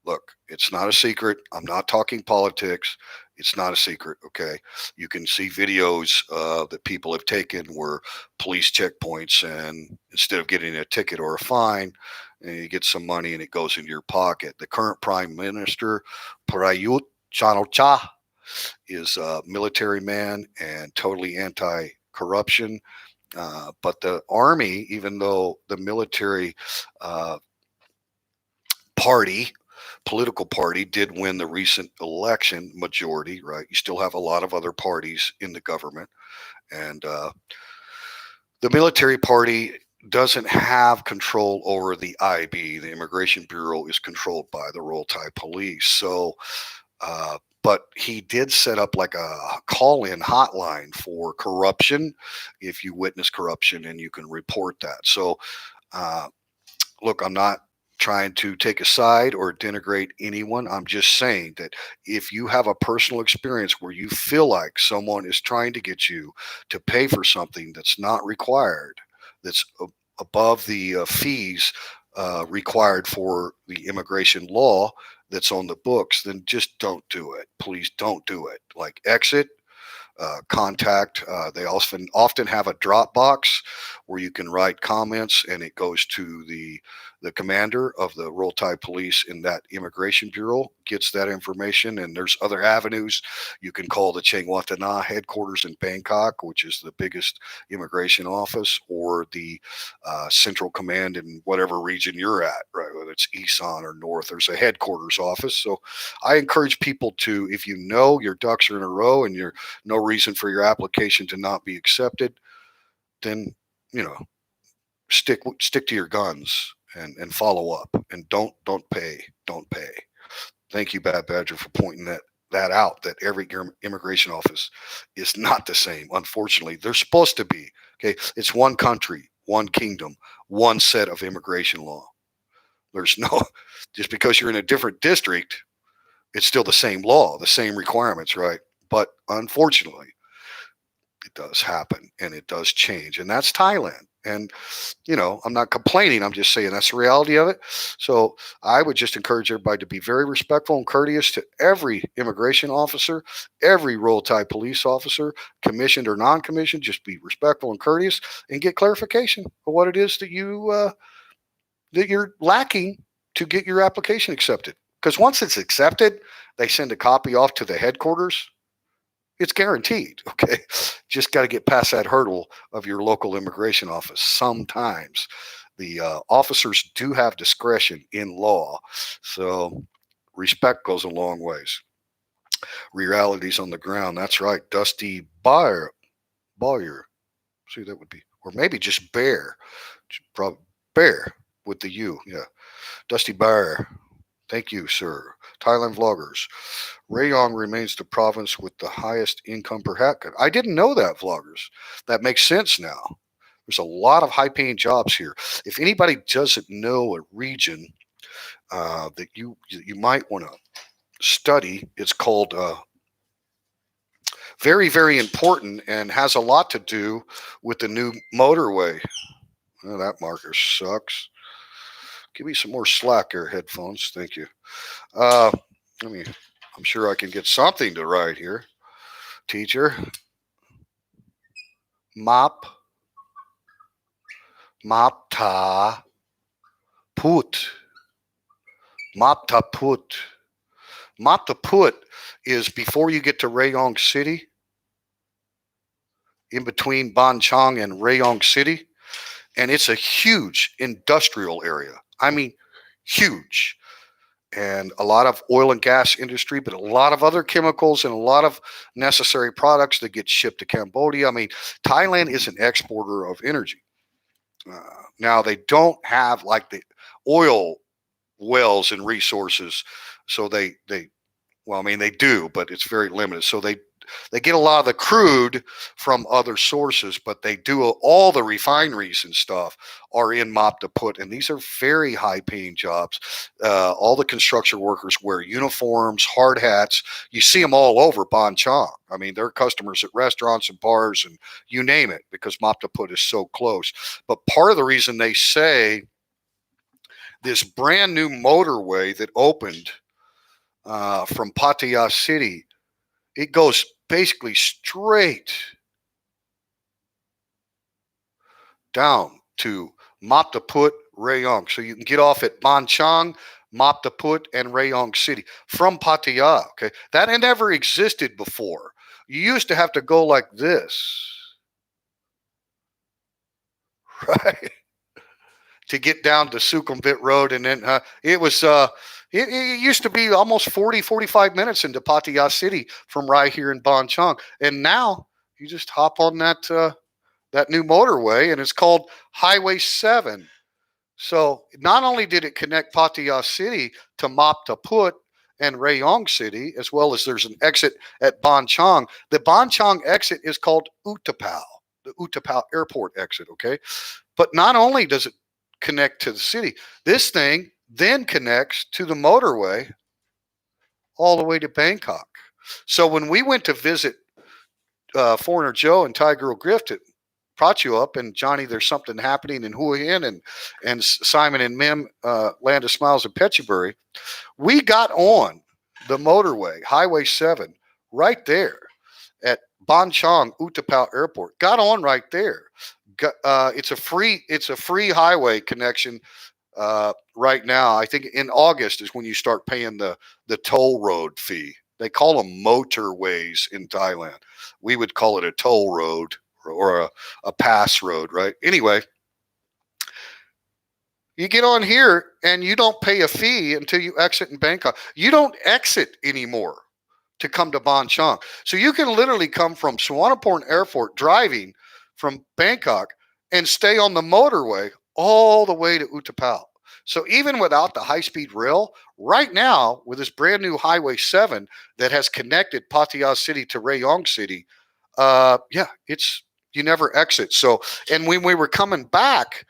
Look, it's not a secret. I'm not talking politics. It's not a secret. Okay. You can see videos that people have taken where police checkpoints, and instead of getting a ticket or a fine, you get some money and it goes into your pocket. The current prime minister, Prayut Chan-o-cha, is a military man and totally anti-corruption. But the army, even though the military uh, party political party did win the recent election majority, right? You still have a lot of other parties in the government, and the military party doesn't have control over the IB. The Immigration Bureau is controlled by the Royal Thai Police. So, but he did set up like a call-in hotline for corruption if you witness corruption, and you can report that. So, look, I'm not trying to take a side or denigrate anyone. I'm just saying that if you have a personal experience where you feel like someone is trying to get you to pay for something that's not required, that's above the fees required for the immigration law that's on the books, then just don't do it. Please don't do it. Like exit, contact. They often have a drop box where you can write comments, and it goes to the commander of the Royal Thai Police in that immigration bureau, gets that information. And there's other avenues. You can call the Chiang Watana headquarters in Bangkok, which is the biggest immigration office, or the central command in whatever region you're at, right? Whether it's Isan or North, there's a headquarters office. So I encourage people to, if you know your ducks are in a row and you're no reason for your application to not be accepted, then you know stick to your guns and follow up, and don't pay. Thank you, Bad Badger, for pointing that out. That every immigration office is not the same. Unfortunately, they're supposed to be. Okay, it's one country, one kingdom, one set of immigration law. There's no just because you're in a different district, it's still the same law, the same requirements, right? But unfortunately, it does happen and it does change. And that's Thailand. And, I'm not complaining. I'm just saying that's the reality of it. So I would just encourage everybody to be very respectful and courteous to every immigration officer, every Royal Thai police officer, commissioned or non commissioned. Just be respectful and courteous and get clarification of what it is that you're lacking to get your application accepted. Because once it's accepted, they send a copy off to the headquarters. It's guaranteed. Okay. Just got to get past that hurdle of your local immigration office. Sometimes the officers do have discretion in law. So respect goes a long ways. Realities on the ground. That's right. Dusty Bawyer. See, that would be, or maybe just Bear. Probably Bear with the U. Yeah. Dusty Bear. Thank you, sir. Thailand vloggers. Rayong remains the province with the highest income per capita. I didn't know that, vloggers. That makes sense now. There's a lot of high paying jobs here. If anybody doesn't know a region that you might want to study, it's called very, very important and has a lot to do with the new motorway. Oh, that marker sucks. Give me some more slack here, headphones. Thank you. Uh, let me. I'm sure I can get something to write here. Teacher. Map. Mapta. Put. Mapta Put. Mapta Put is before you get to Rayong City, in between Ban Chang and Rayong City. And it's a huge industrial area. I mean, huge. And a lot of oil and gas industry, but a lot of other chemicals and a lot of necessary products that get shipped to Cambodia. I mean, Thailand is an exporter of energy. Now, they don't have like the oil wells and resources. So well, I mean, they do, but it's very limited. So they get a lot of the crude from other sources, but they do all the refineries and stuff are in Mapta Put, and these are very high-paying jobs. All the construction workers wear uniforms, hard hats. You see them all over Ban Chang. I mean, they're customers at restaurants and bars and you name it because Mapta Put is so close. But part of the reason they say this brand new motorway that opened from Pattaya City, it goes basically straight down to Mapta Put, Rayong. So you can get off at Ban Chang, Mapta Put, and Rayong City from Pattaya. Okay, that had never existed before. You used to have to go like this, right, to get down to Sukhumvit Road, and then it used to be almost 45 minutes into Pattaya City from right here in Ban Chang, and now you just hop on that new motorway, and it's called Highway 7. So not only did it connect Pattaya City to Mapta Put and Rayong City, as well as there's an exit at Ban Chang. The Ban Chang exit is called Utapao, the Utapao Airport exit, okay? But not only does it connect to the city, this thing then connects to the motorway all the way to Bangkok. So when we went to visit Foreigner Joe and Thai Girl Grift brought you up, and Johnny, there's something happening in Hua Hin, and Simon and Mim, Land of Smiles in Petchybury. We got on the motorway, Highway 7, right there at Ban Chong Utapao Airport. Got on right there. It's a free highway connection right now. I think in August is when you start paying the toll road fee. They call them motorways in Thailand. We would call it a toll road or a pass road, right? Anyway, you get on here and you don't pay a fee until you exit in Bangkok. You don't exit anymore to come to Ban Chong. So you can literally come from Suvarnabhumi Airport driving from Bangkok and stay on the motorway all the way to Utapao. So even without the high-speed rail, right now with this brand new Highway 7 that has connected Pattaya City to Rayong City, it's you never exit. So, and when we were coming back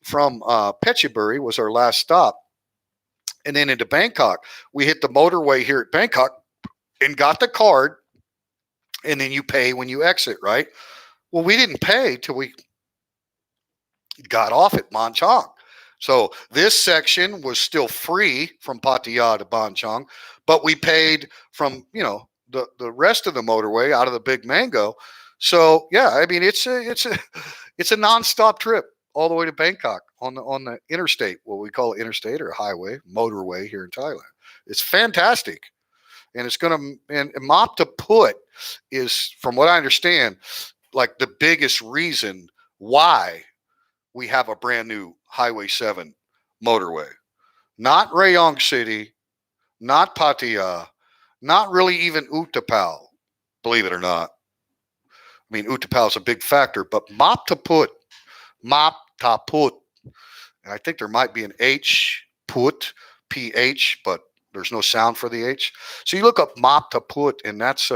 from Petchybury was our last stop, and then into Bangkok, we hit the motorway here at Bangkok and got the card, and then you pay when you exit, right? Well, we didn't pay till we got off at Ban Chong. So this section was still free from Pattaya to Ban Chong, but we paid from, the rest of the motorway out of the Big Mango. So yeah, I mean it's a nonstop trip all the way to Bangkok on the interstate, what we call interstate or highway, motorway here in Thailand. It's fantastic. And it's going to, and Mop to Put is, from what I understand, like the biggest reason why we have a brand new Highway 7 motorway. Not Rayong City, not Pattaya, not really even Utapao, believe it or not. I mean, Utapao is a big factor, but Mop to Put, and I think there might be an H, Put, PH, but there's no sound for the H. So you look up Mop to Put, and that's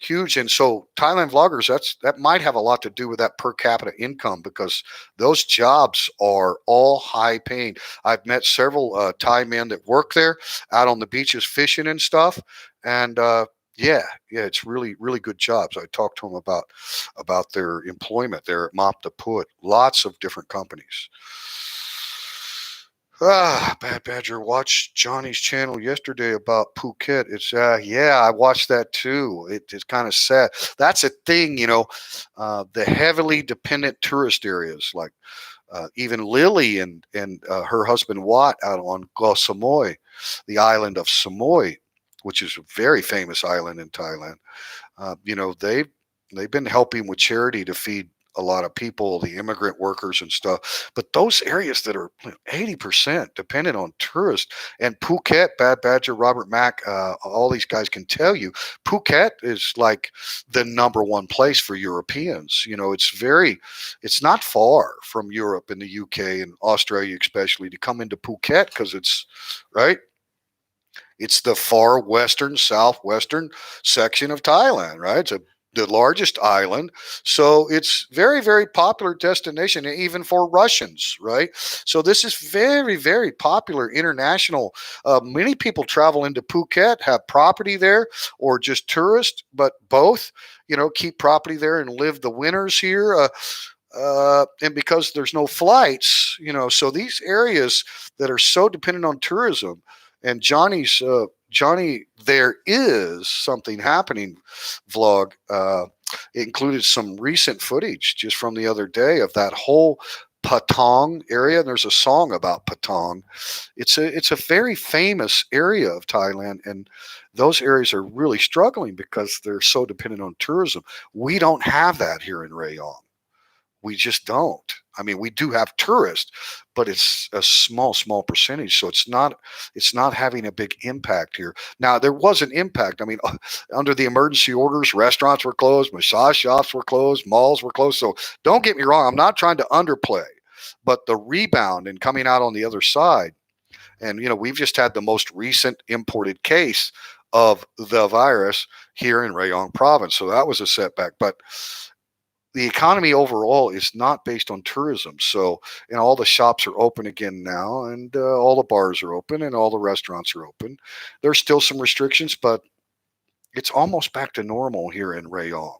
huge. And so Thailand vloggers, that might have a lot to do with that per capita income, because those jobs are all high paying. I've met several Thai men that work there out on the beaches fishing and stuff. And it's really, really good jobs. I talked to them about their employment there at Mop to Put. Lots of different companies. Bad Badger watched Johnny's channel yesterday about Phuket. It's I watched that too. It's kind of sad. That's a thing, the heavily dependent tourist areas, like even Lily and her husband Watt out on Koh Samui, the island of Samui, which is a very famous island in Thailand. They've been helping with charity to feed a lot of people, the immigrant workers and stuff. But those areas that are 80% dependent on tourists, and Phuket, Bad Badger, Robert Mack, all these guys can tell you, Phuket is like the number one place for Europeans. It's not far from Europe and the UK and Australia, especially, to come into Phuket, because it's right. It's the far western, southwestern section of Thailand, right? It's the largest island. So it's very, very popular destination, even for Russians, right? So this is very, very popular international. Many people travel into Phuket, have property there, or just tourists, but both, keep property there and live the winters here. And because there's no flights, so these areas that are so dependent on tourism, and Johnny, there is something happening vlog. It included some recent footage just from the other day of that whole Patong area. And there's a song about Patong. It's a very famous area of Thailand, and those areas are really struggling because they're so dependent on tourism. We don't have that here in Rayong. We just don't. I mean, we do have tourists, but it's a small percentage. So it's not having a big impact here. Now, there was an impact. I mean, under the emergency orders, restaurants were closed, massage shops were closed, malls were closed. So don't get me wrong. I'm not trying to underplay, but the rebound and coming out on the other side. And, we've just had the most recent imported case of the virus here in Rayong province. So that was a setback. But the economy overall is not based on tourism. So, all the shops are open again now, and all the bars are open, and all the restaurants are open. There's still some restrictions, but it's almost back to normal here in Rayong.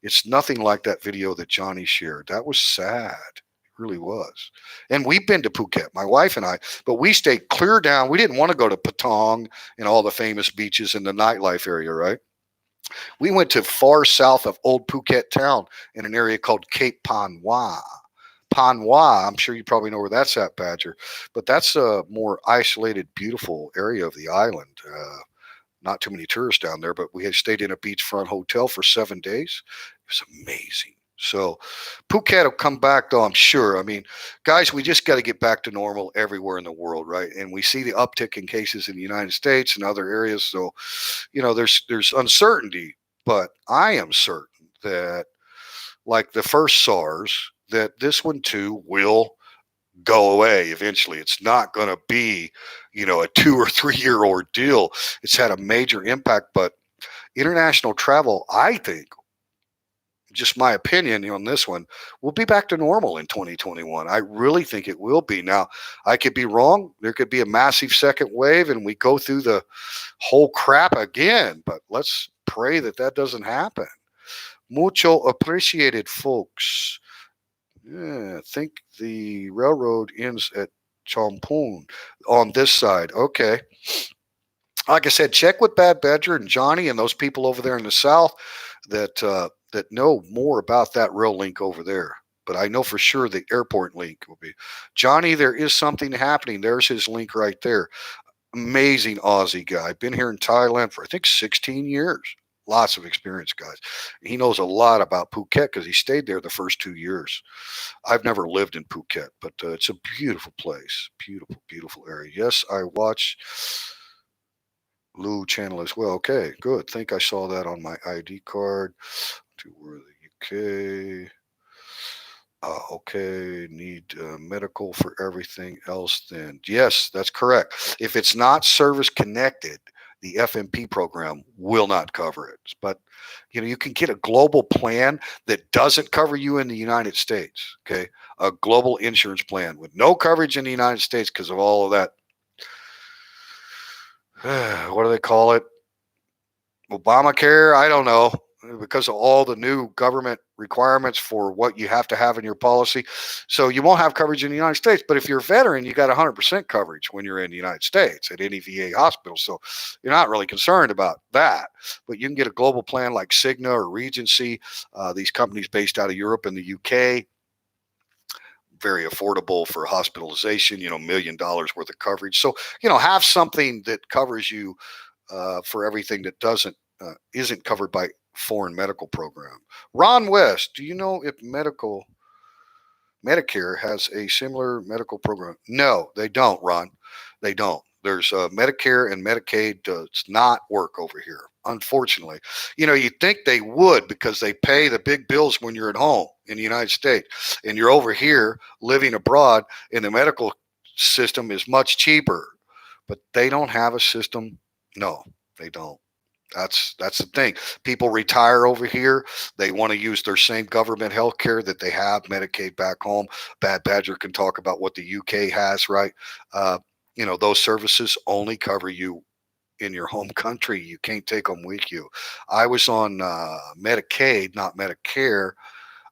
It's nothing like that video that Johnny shared. That was sad. It really was. And we've been to Phuket, my wife and I, but we stayed clear down. We didn't want to go to Patong and all the famous beaches in the nightlife area, right? We went to far south of Old Phuket town in an area called Cape Panwa. Panwa, I'm sure you probably know where that's at, Badger, but that's a more isolated, beautiful area of the island. Not too many tourists down there, but we had stayed in a beachfront hotel for 7 days. It was amazing. So Phuket will come back, though, I'm sure. I mean, guys, we just got to get back to normal everywhere in the world, right? And we see the uptick in cases in the United States and other areas. So, there's uncertainty, but I am certain that, like the first SARS, that this one too will go away eventually. It's not going to be, a 2 or 3 year ordeal. It's had a major impact, but international travel, I think, just my opinion on this one, will be back to normal in 2021. I really think it will be. Now, I could be wrong. There could be a massive second wave and we go through the whole crap again, but let's pray that that doesn't happen. Mucho appreciated, folks. Yeah, I think the railroad ends at Chompoon on this side. Okay. Like I said, check with Bad Badger and Johnny and those people over there in the south that know more about that rail link over there. But I know for sure the airport link will be. Johnny, there is something happening. There's his link right there. Amazing Aussie guy. Been here in Thailand for I think 16 years. Lots of experience, guys. He knows a lot about Phuket because he stayed there the first 2 years. I've never lived in Phuket, but it's a beautiful place. Beautiful, beautiful area. Yes, I watch Lou channel as well. Okay, good. Think I saw that on my ID card. To where the UK. Okay, need medical for everything else then. Yes, that's correct. If it's not service connected, the FMP program will not cover it. But you can get a global plan that doesn't cover you in the United States. Okay, a global insurance plan with no coverage in the United States because of all of that. What do they call it? Obamacare? I don't know, because of all the new government requirements for what you have to have in your policy. So you won't have coverage in the United States. But if you're a veteran, you got 100% coverage when you're in the United States at any VA hospital. So you're not really concerned about that. But you can get a global plan like Cigna or Regency, these companies based out of Europe and the UK. Very affordable for hospitalization, $1 million worth of coverage. So, have something that covers you for everything that isn't covered by foreign medical program. Ron West, do you know if Medicare has a similar medical program? No, they don't, Ron. They don't. There's Medicare and Medicaid does not work over here, unfortunately. You'd think they would because they pay the big bills when you're at home in the United States. And you're over here living abroad, and the medical system is much cheaper. But they don't have a system. No, they don't. That's the thing. People retire over here. They want to use their same government health care that they have, Medicaid back home. Bad Badger can talk about what the UK has, right? Those services only cover you in your home country. You can't take them with you. I was on Medicaid, not Medicare.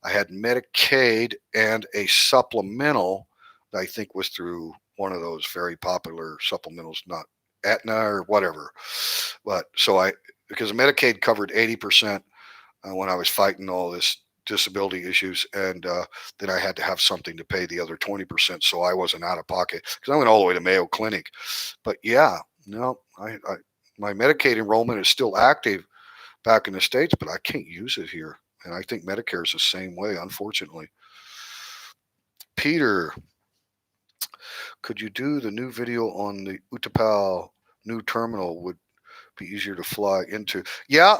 I had Medicaid and a supplemental that I think was through one of those very popular supplementals, not Aetna or whatever. But because Medicaid covered 80% when I was fighting all this disability issues, and then I had to have something to pay the other 20%, so I wasn't out of pocket because I went all the way to Mayo Clinic. But yeah, no, my Medicaid enrollment is still active back in the States, but I can't use it here. And I think Medicare is the same way, unfortunately. Peter, could you do the new video on the Utapao new terminal? Would be easier to fly into. Yeah,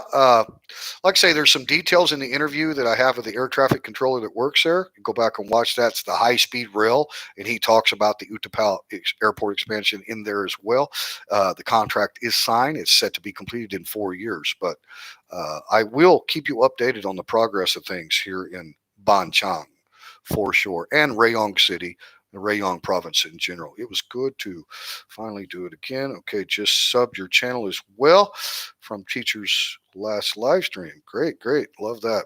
like I say, there's some details in the interview that I have with the air traffic controller that works there. Go back and watch that. It's the high-speed rail, and he talks about the Utapao airport expansion in there as well. The contract is signed. It's set to be completed in 4 years, but I will keep you updated on the progress of things here in Banchang, foreshore, and Rayong City, the Rayong province in general. It was good to finally do it again. Okay, just subbed your channel as well from Teacher's last live stream. Great, great. Love that.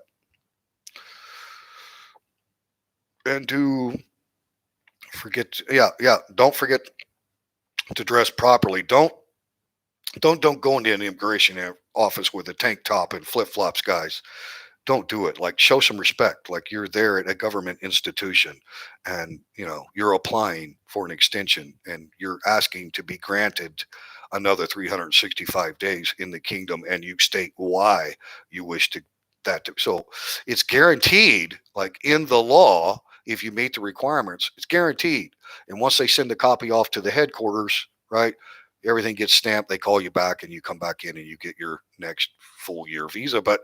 and do forget. Yeah, yeah. Don't forget to dress properly. Don't go into an immigration office with a tank top and flip flops, guys. Don't do it. Like, show some respect. Like, you're there at a government institution, and you're applying for an extension, and you're asking to be granted another 365 days in the kingdom, and you state why you wish to so it's guaranteed, like in the law. If you meet the requirements, it's guaranteed. And once they send the copy off to the headquarters, right, everything gets stamped, they call you back, and you come back in and you get your next full year visa. But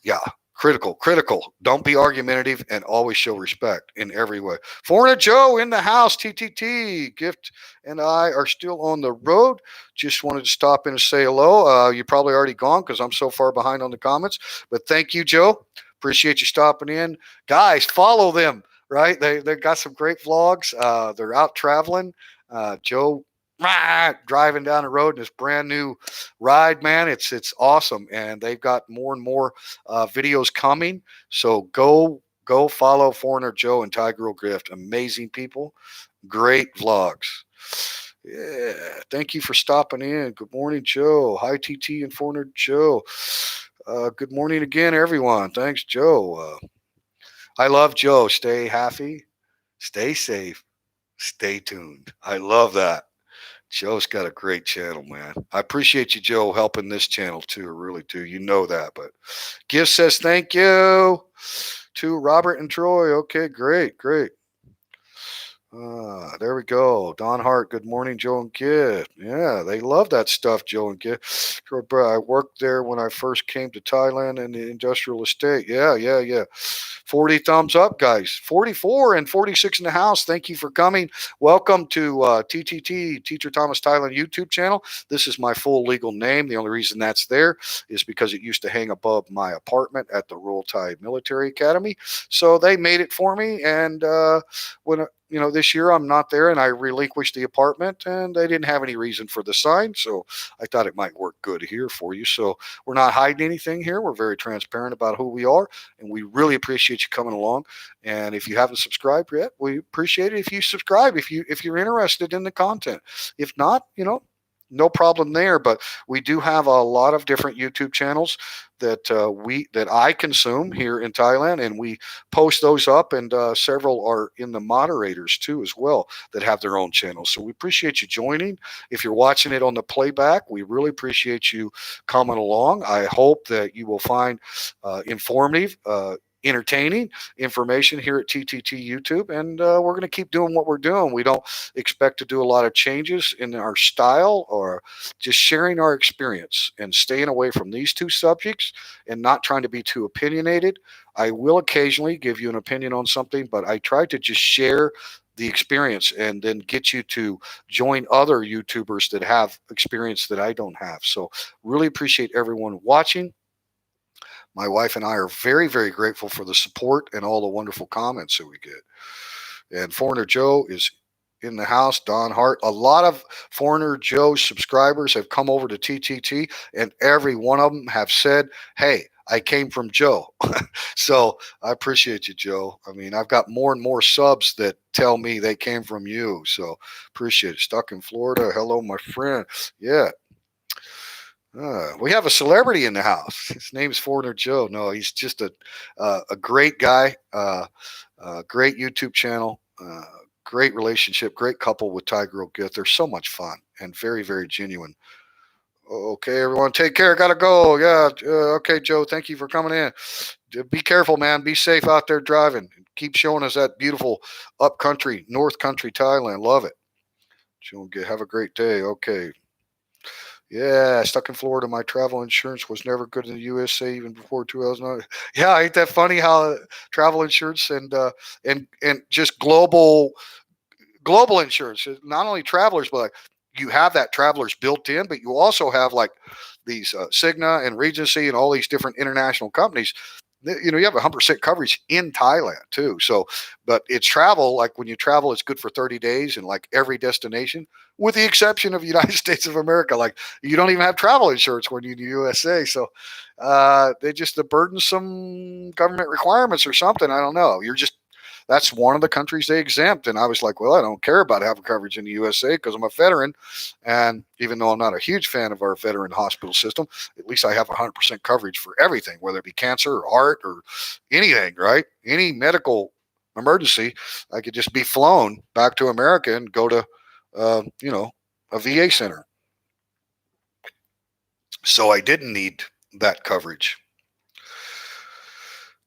yeah, critical. Don't be argumentative, and always show respect in every way. Foreigner Joe in the house. TTT Gift and I are still on the road. Just wanted to stop in and say hello. You're probably already gone because I'm so far behind on the comments. But thank you, Joe. Appreciate you stopping in. Guys, follow them. Right? They've got some great vlogs. They're out traveling. Joe driving down the road in this brand new ride, man. It's awesome, and they've got more and more videos coming. So go follow Foreigner Joe and Thai Girl Gift. Amazing people, great vlogs. Yeah, thank you for stopping in. Good morning, Joe. Hi, TT and Foreigner Joe. Good morning again, everyone. Thanks, Joe. I love Joe. Stay happy, stay safe, stay tuned. I love that. Joe's got a great channel, man. I appreciate you, Joe, helping this channel too. I really do. You know that. But Gift says thank you to Robert and Troy. Okay, great. There we go. Don Hart, good morning, Joe and Gift. Yeah, they love that stuff, Joe and Gift. I worked there when I first came to Thailand in the industrial estate. Yeah. 40 thumbs up, guys. 44 and 46 in the house. Thank you for coming. Welcome to TTT, Teacher Thomas Thailand YouTube channel. This is my full legal name. The only reason that's there is because it used to hang above my apartment at the Royal Thai Military Academy. So they made it for me, and when this year I'm not there, and I relinquished the apartment, and they didn't have any reason for the sign. So I thought it might work good here for you. So we're not hiding anything here. We're very transparent about who we are, and we really appreciate you coming along. And if you haven't subscribed yet, we appreciate it if you subscribe, if you're interested in the content. If not, no problem there. But we do have a lot of different YouTube channels that I consume here in Thailand, and we post those up. And several are in the moderators too, as well, that have their own channels. So we appreciate you joining. If you're watching it on the playback, we really appreciate you coming along. I hope that you will find informative, entertaining information here at TTT YouTube, and we're going to keep doing what we're doing. We don't expect to do a lot of changes in our style, or just sharing our experience and staying away from these two subjects and not trying to be too opinionated. I will occasionally give you an opinion on something, but I try to just share the experience and then get you to join other YouTubers that have experience that I don't have. So really appreciate everyone watching. My wife and I are very, very grateful for the support and all the wonderful comments that we get. And Foreigner Joe is in the house. Don Hart. A lot of Foreigner Joe subscribers have come over to TTT, and every one of them have said, hey, I came from Joe. So I appreciate you, Joe. I mean, I've got more and more subs that tell me they came from you. So appreciate it. Stuck in Florida. Hello, my friend. Yeah. We have a celebrity in the house. His name's Foreigner Joe. No, he's just a great guy, great YouTube channel, great relationship, great couple with Thai Girl Gift. They're so much fun and very, very genuine. Okay, everyone, take care. Gotta go. Yeah. Okay, Joe, thank you for coming in. Be careful, man. Be safe out there driving. Keep showing us that beautiful up country, North Country, Thailand. Love it. Joe, have a great day. Okay. Yeah, stuck in Florida. My travel insurance was never good in the USA even before 2009. Yeah, ain't that funny how travel insurance and just global insurance, not only travelers, but like, you have that travelers built in, but you also have like these Cigna and Regency and all these different international companies. You have 100% coverage in Thailand too. So, but it's travel. Like when you travel, it's good for 30 days and like every destination, with the exception of the United States of America. Like you don't even have travel insurance when you're in the USA. So they just the burdensome government requirements or something. I don't know. That's one of the countries they exempt. And I was like, well, I don't care about having coverage in the USA because I'm a veteran. And even though I'm not a huge fan of our veteran hospital system, at least I have 100% coverage for everything, whether it be cancer or heart or anything, right? Any medical emergency, I could just be flown back to America and go to, a VA center. So I didn't need that coverage.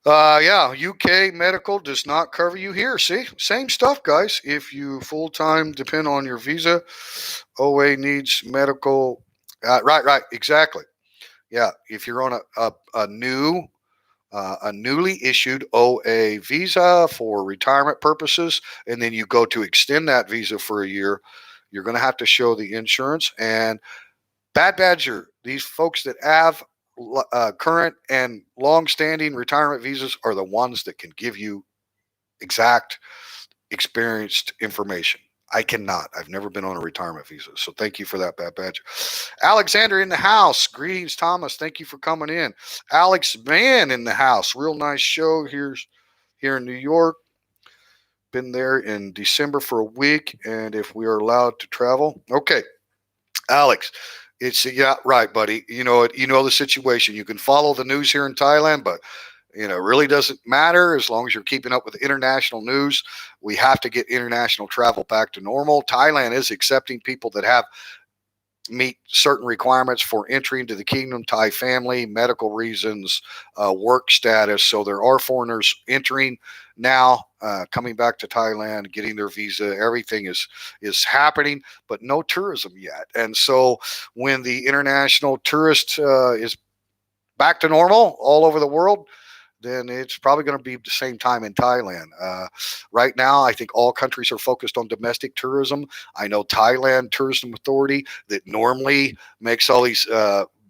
Yeah, UK medical does not cover you here. See, same stuff, guys. If you full time depend on your visa, OA needs medical. Right, exactly. Yeah, if you're on a newly issued OA visa for retirement purposes, and then you go to extend that visa for a year, you're going to have to show the insurance. And Bad Badger, these folks that have current and long-standing retirement visas are the ones that can give you exact, experienced information. I cannot. I've never been on a retirement visa. So thank you for that, Bad Badger. Alexander in the house. Greetings, Thomas. Thank you for coming in. Alex Mann in the house. Real nice show here in New York. Been there in December for a week. And if we are allowed to travel. Okay. Alex, it's yeah, right, buddy. You know the situation. You can follow the news here in Thailand, but it really doesn't matter as long as you're keeping up with international news. We have to get international travel back to normal. Thailand is accepting people that have meet certain requirements for entry into the kingdom, Thai family, medical reasons, work status. So there are foreigners entering now, coming back to Thailand, getting their visa. Everything is happening, but no tourism yet. And so when the international tourist is back to normal all over the world, then it's probably going to be the same time in Thailand. Right now, I think all countries are focused on domestic tourism. I know Thailand Tourism Authority that normally makes all these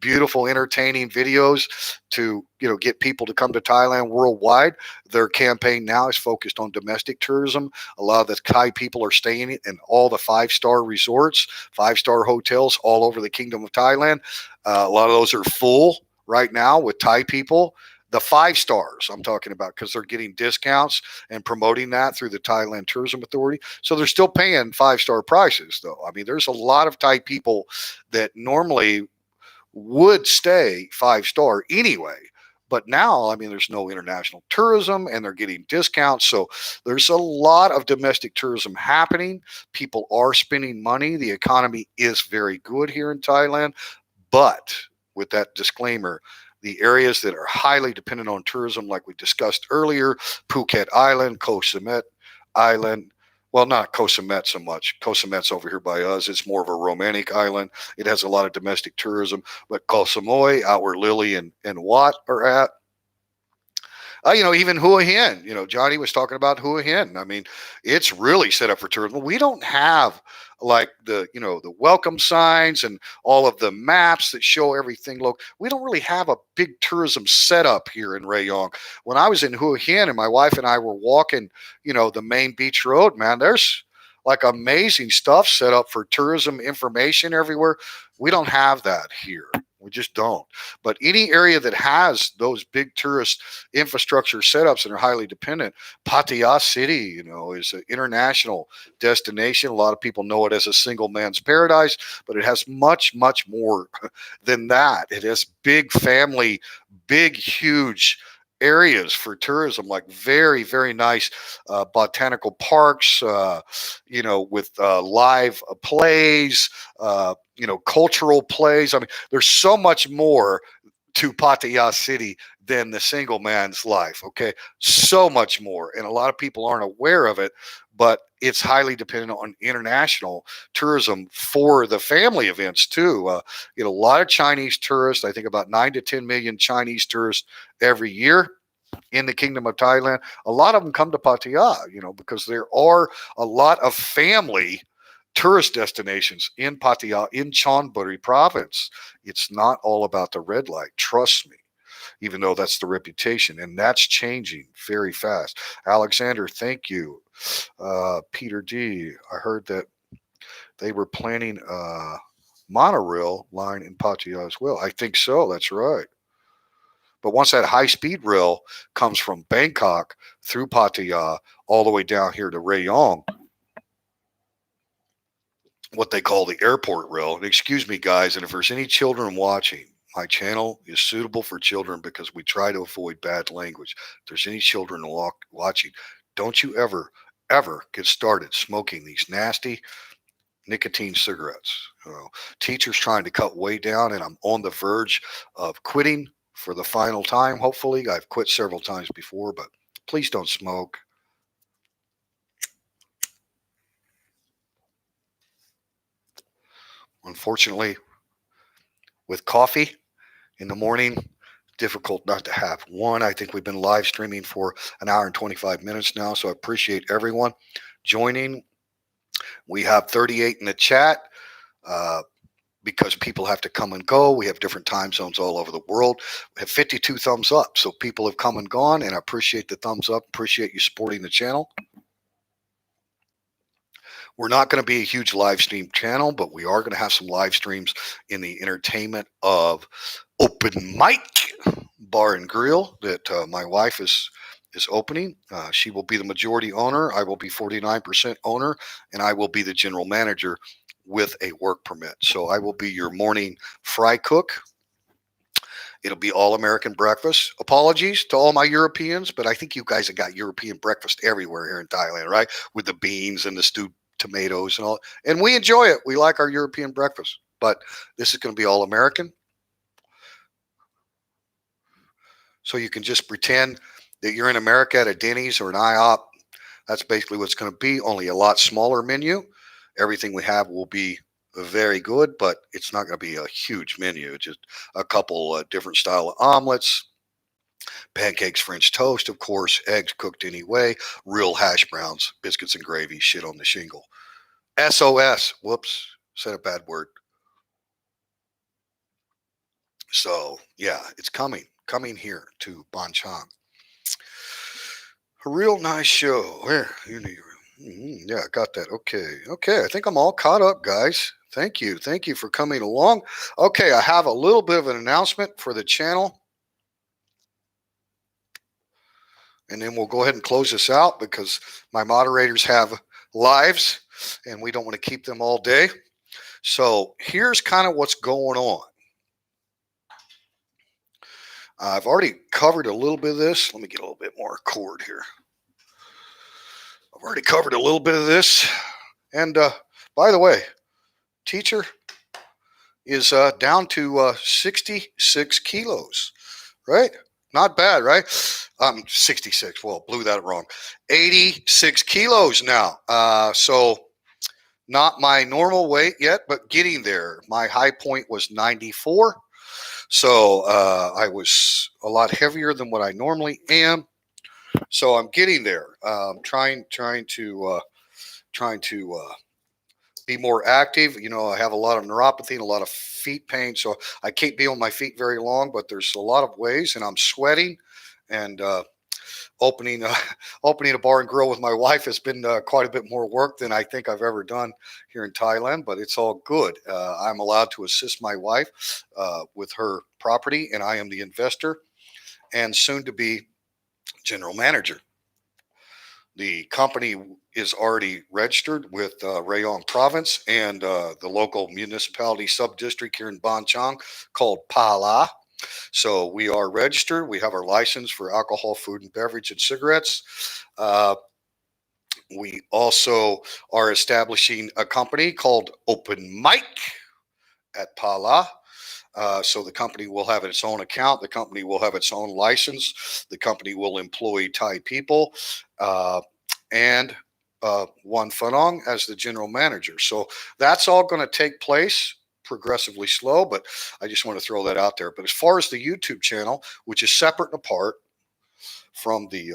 beautiful, entertaining videos to get people to come to Thailand worldwide. Their campaign now is focused on domestic tourism. A lot of the Thai people are staying in all the five-star resorts, five-star hotels all over the Kingdom of Thailand. A lot of those are full right now with Thai people. The five stars I'm talking about, because they're getting discounts and promoting that through the Thailand Tourism Authority. So they're still paying five-star prices, though. I mean, there's a lot of Thai people that normally would stay five-star anyway. But now, I mean, there's no international tourism and they're getting discounts. So there's a lot of domestic tourism happening. People are spending money. The economy is very good here in Thailand. But with that disclaimer, the areas that are highly dependent on tourism, like we discussed earlier, Phuket Island, Koh Samet Island. Well, not Koh Samet so much. Koh Samet's over here by us. It's more of a romantic island. It has a lot of domestic tourism. But Koh Samui, out where Lily and Watt are at, even Hua Hin. Johnny was talking about Hua Hin. I mean, it's really set up for tourism. We don't have like the welcome signs and all of the maps that show everything. Look, we don't really have a big tourism setup here in Rayong. When I was in Hua Hin and my wife and I were walking, the main beach road, man, there's like amazing stuff set up for tourism information everywhere. We don't have that here. We just don't. But any area that has those big tourist infrastructure setups and are highly dependent, Pattaya City, is an international destination. A lot of people know it as a single man's paradise, but it has much, much more than that. It has big family, big, huge areas for tourism, like very, very nice botanical parks, with live plays, cultural plays. I mean, there's so much more to Pattaya City than the single man's life. Okay. So much more. And a lot of people aren't aware of it, but it's highly dependent on international tourism for the family events too. A lot of Chinese tourists, I think about 9 to 10 million Chinese tourists every year in the Kingdom of Thailand. A lot of them come to Pattaya, because there are a lot of family tourist destinations in Pattaya, in Chonburi province. It's not all about the red light. Trust me, even though that's the reputation. And that's changing very fast. Alexander, thank you. Peter D., I heard that they were planning a monorail line in Pattaya as well. I think so. That's right. But once that high-speed rail comes from Bangkok through Pattaya all the way down here to Rayong, what they call the airport rail. And excuse me, guys, and if there's any children watching, my channel is suitable for children because we try to avoid bad language. If there's any children watching, don't you ever get started smoking these nasty nicotine cigarettes. Teachers trying to cut way down, and I'm on the verge of quitting for the final time. Hopefully, I've quit several times before, but please don't smoke. Unfortunately, with coffee in the morning, difficult not to have one. I think we've been live streaming for an hour and 25 minutes now, so I appreciate everyone joining. We have 38 in the chat because people have to come and go. We have different time zones all over the world. We have 52 thumbs up, so people have come and gone, and I appreciate the thumbs up. Appreciate you supporting the channel. We're not going to be a huge live stream channel, but we are going to have some live streams in the entertainment of open mic bar and grill that my wife is opening. She will be the majority owner. I will be 49% owner, and I will be the general manager with a work permit. So I will be your morning fry cook. It'll be all American breakfast. Apologies to all my Europeans, but I think you guys have got European breakfast everywhere here in Thailand, right? With the beans and the stewed tomatoes and all. And we enjoy it. We like our European breakfast, but this is going to be all American. So you can just pretend that you're in America at a Denny's or an IHOP. That's basically what it's going to be, only a lot smaller menu. Everything we have will be very good, but it's not going to be a huge menu. Just a couple different style of omelets, pancakes, French toast, of course, eggs cooked anyway, real hash browns, biscuits and gravy, shit on the shingle. SOS. Whoops, said a bad word. So, yeah, it's coming here to Banchang. A real nice show. Where? Yeah, I got that. Okay, I think I'm all caught up, guys. Thank you for coming along. Okay, I have a little bit of an announcement for the channel, and then we'll go ahead and close this out because my moderators have lives, and we don't want to keep them all day. So here's kind of what's going on. I've already covered a little bit of this. Let me get a little bit more cord here. I've already covered a little bit of this. And by the way, teacher is down to 66 kilos, right? Not bad, right? 66. Well, blew that wrong. 86 kilos now. So not my normal weight yet, but getting there. My high point was 94. So I was a lot heavier than what I normally am. So I'm getting there. Trying to be more active. I have a lot of neuropathy and a lot of feet pain, so I can't be on my feet very long. But there's a lot of ways, and I'm sweating. And opening a bar and grill with my wife has been quite a bit more work than I think I've ever done here in Thailand, but it's all good. I'm allowed to assist my wife with her property, and I am the investor and soon to be general manager. The company is already registered with Rayong Province and the local municipality sub-district here in Banchang called Pala. So we are registered. We have our license for alcohol, food and beverage, and cigarettes. We also are establishing a company called Open Mic at Pala. So the company will have its own account. The company will have its own license. The company will employ Thai people and Juan Fanong as the general manager. So that's all going to take place progressively slow, but I just want to throw that out there. But as far as the YouTube channel, which is separate and apart from the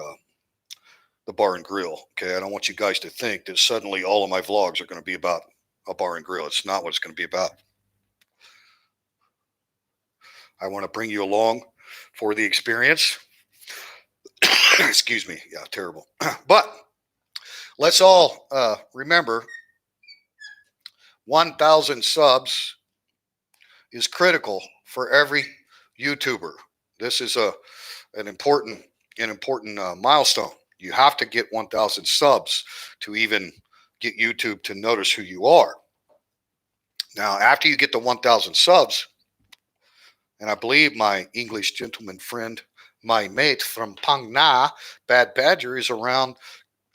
bar and grill, okay, I don't want you guys to think that suddenly all of my vlogs are going to be about a bar and grill. It's not what it's going to be about. I want to bring you along for the experience. Excuse me. Yeah, terrible. But let's all remember 1,000 subs is critical for every YouTuber. This is an important milestone. You have to get 1,000 subs to even get YouTube to notice who you are. Now, after you get to 1,000 subs, and I believe my English gentleman friend, my mate from Pang Na, Bad Badger, is around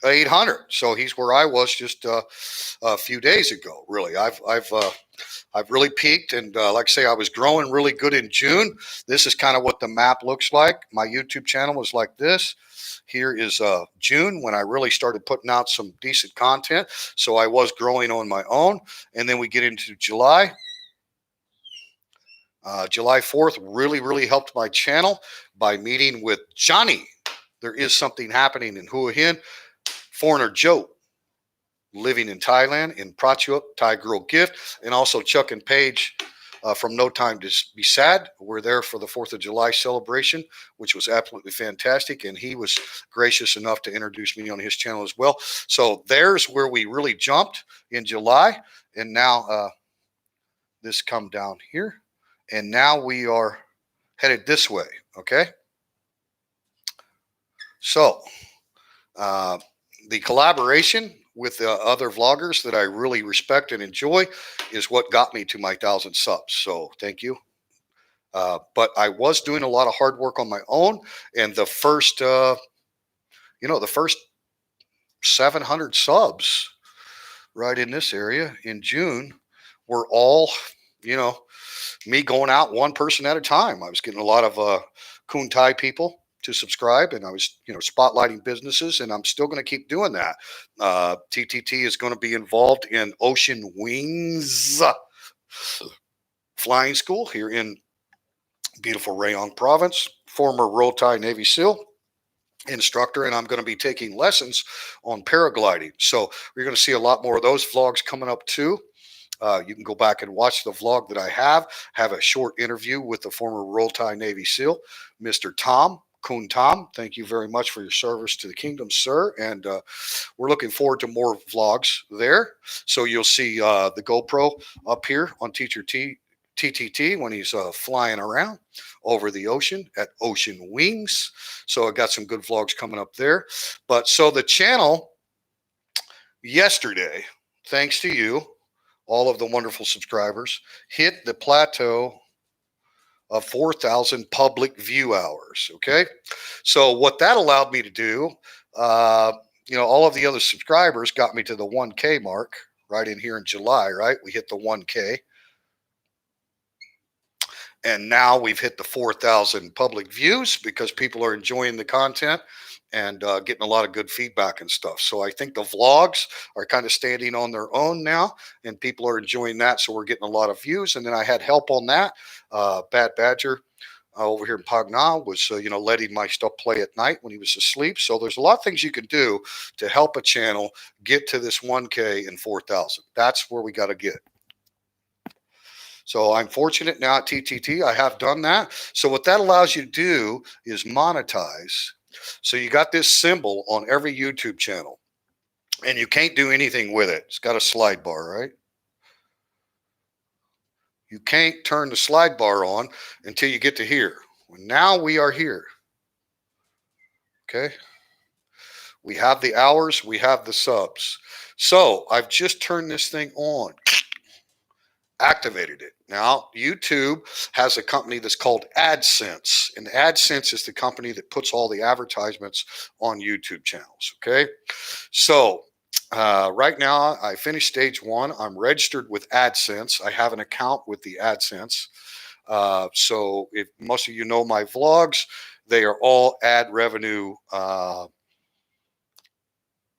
800. So he's where I was just a few days ago. Really, I've really peaked, and like I say, I was growing really good in June. This is kind of what the map looks like. My YouTube channel was like this. Here is June, when I really started putting out some decent content. So I was growing on my own, and then we get into July. July 4th really helped my channel by meeting with Johnny. There is something happening in Hua Hin. Foreigner Joe, living in Thailand, in Prachuap, Thai Girl Gift, and also Chuck and Paige from No Time to Be Sad. We're there for the 4th of July celebration, which was absolutely fantastic, and he was gracious enough to introduce me on his channel as well. So there's where we really jumped in July, and now this come down here, and now we are headed this way, okay? So the collaboration with other vloggers that I really respect and enjoy is what got me to my 1,000 subs. So thank you. But I was doing a lot of hard work on my own, and the first 700 subs right in this area in June were all, me going out one person at a time. I was getting a lot of Kun Thai people to subscribe, and I was, spotlighting businesses, and I'm still going to keep doing that. TTT is going to be involved in Ocean Wings Flying School here in beautiful Rayong Province. Former Royal Thai Navy SEAL instructor, and I'm going to be taking lessons on paragliding. So we're going to see a lot more of those vlogs coming up too. You can go back and watch the vlog that I have a short interview with the former Royal Thai Navy SEAL, Mr. Tom. Kun Tom, thank you very much for your service to the kingdom, sir. And we're looking forward to more vlogs there. So you'll see the GoPro up here on Teacher TTT when he's flying around over the ocean at Ocean Wings. So I got some good vlogs coming up there. But so the channel yesterday, thanks to you, all of the wonderful subscribers, hit the plateau of 4,000 public view hours. Okay. So what that allowed me to do, all of the other subscribers got me to the 1K mark right in here in July, right? We hit the 1K. And now we've hit the 4,000 public views because people are enjoying the content and getting a lot of good feedback and stuff. So I think the vlogs are kind of standing on their own now, and people are enjoying that. So we're getting a lot of views. And then I had help on that. Bad Badger over here in Pagna was, letting my stuff play at night when he was asleep. So there's a lot of things you can do to help a channel get to this 1K and 4,000. That's where we got to get. So I'm fortunate now at TTT. I have done that. So what that allows you to do is monetize. So you got this symbol on every YouTube channel, and you can't do anything with it. It's got a slide bar, right? You can't turn the slide bar on until you get to here. Well, now we are here. Okay. We have the hours. We have the subs. So I've just turned this thing on. Activated it. Now, YouTube has a company that's called AdSense, and AdSense is the company that puts all the advertisements on YouTube channels. Okay. So right now, I finished stage 1. I'm registered with AdSense. I have an account with the AdSense. So if most of you know my vlogs, they are all ad revenue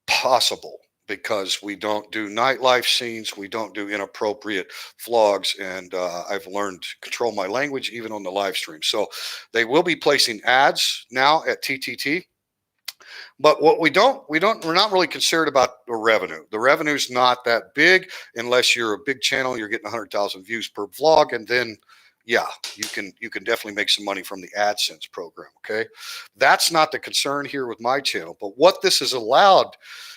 possible, because we don't do nightlife scenes, we don't do inappropriate vlogs, and I've learned to control my language even on the live stream. So they will be placing ads now at TTT. But what we're not really concerned about the revenue. The revenue's not that big unless you're a big channel, you're getting 100,000 views per vlog, and then yeah, you can definitely make some money from the AdSense program. Okay, that's not the concern here with my channel. But what this has allowed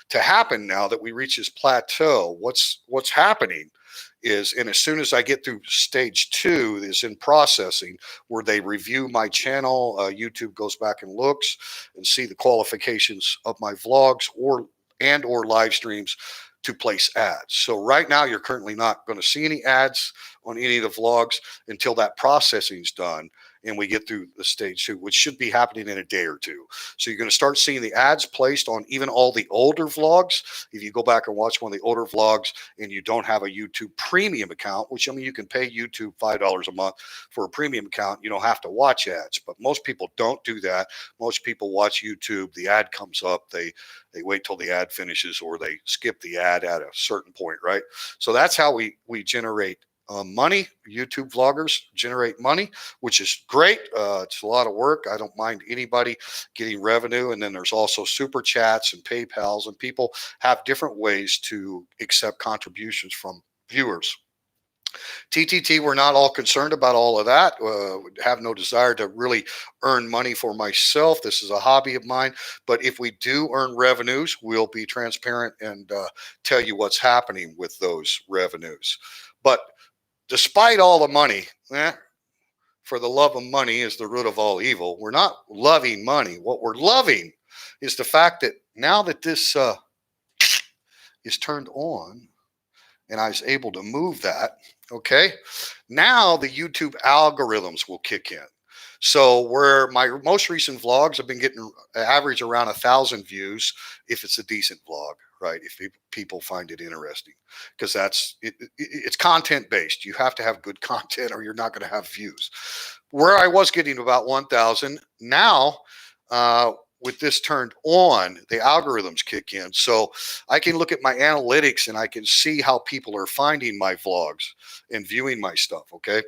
to happen now that we reach this plateau, what's happening is, and as soon as I get through stage 2 is in processing, where they review my channel, YouTube goes back and looks and see the qualifications of my vlogs or live streams to place ads. So right now you're currently not going to see any ads on any of the vlogs until that processing is done and we get through the stage 2, which should be happening in a day or two. So you're going to start seeing the ads placed on even all the older vlogs. If you go back and watch one of the older vlogs and you don't have a YouTube premium account, which, I mean, you can pay YouTube $5 a month for a premium account, you don't have to watch ads, but most people don't do that. Most people watch YouTube, the ad comes up, they wait till the ad finishes, or they skip the ad at a certain point, right? So that's how we generate money. YouTube vloggers generate money, which is great. It's a lot of work. I don't mind anybody getting revenue. And then there's also super chats and PayPals, and people have different ways to accept contributions from viewers. TTT, we're not all concerned about all of that. Have no desire to really earn money for myself. This is a hobby of mine. But if we do earn revenues, we'll be transparent and tell you what's happening with those revenues. But despite all the money, for the love of money is the root of all evil. We're not loving money. What we're loving is the fact that now that this is turned on, and I was able to move that, okay, now the YouTube algorithms will kick in. So where my most recent vlogs have been getting average around 1,000 views, if it's a decent vlog, right? If people find it interesting, because it's content based. You have to have good content or you're not going to have views. Where I was getting about 1,000, now with this turned on, the algorithms kick in. So I can look at my analytics and I can see how people are finding my vlogs and viewing my stuff. Okay.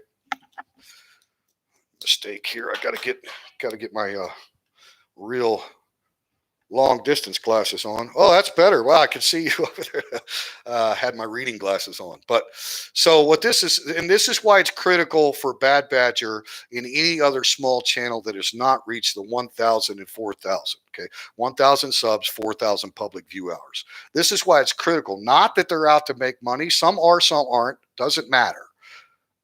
Mistake here. I gotta get my real long distance glasses on. Oh, that's better. Wow, I can see you over there. Had my reading glasses on. But so what this is, and this is why it's critical for Bad Badger in any other small channel that has not reached the 1,000 and 4,000. Okay, 1,000 subs, 4,000 public view hours. This is why it's critical. Not that they're out to make money. Some are, some aren't. Doesn't matter.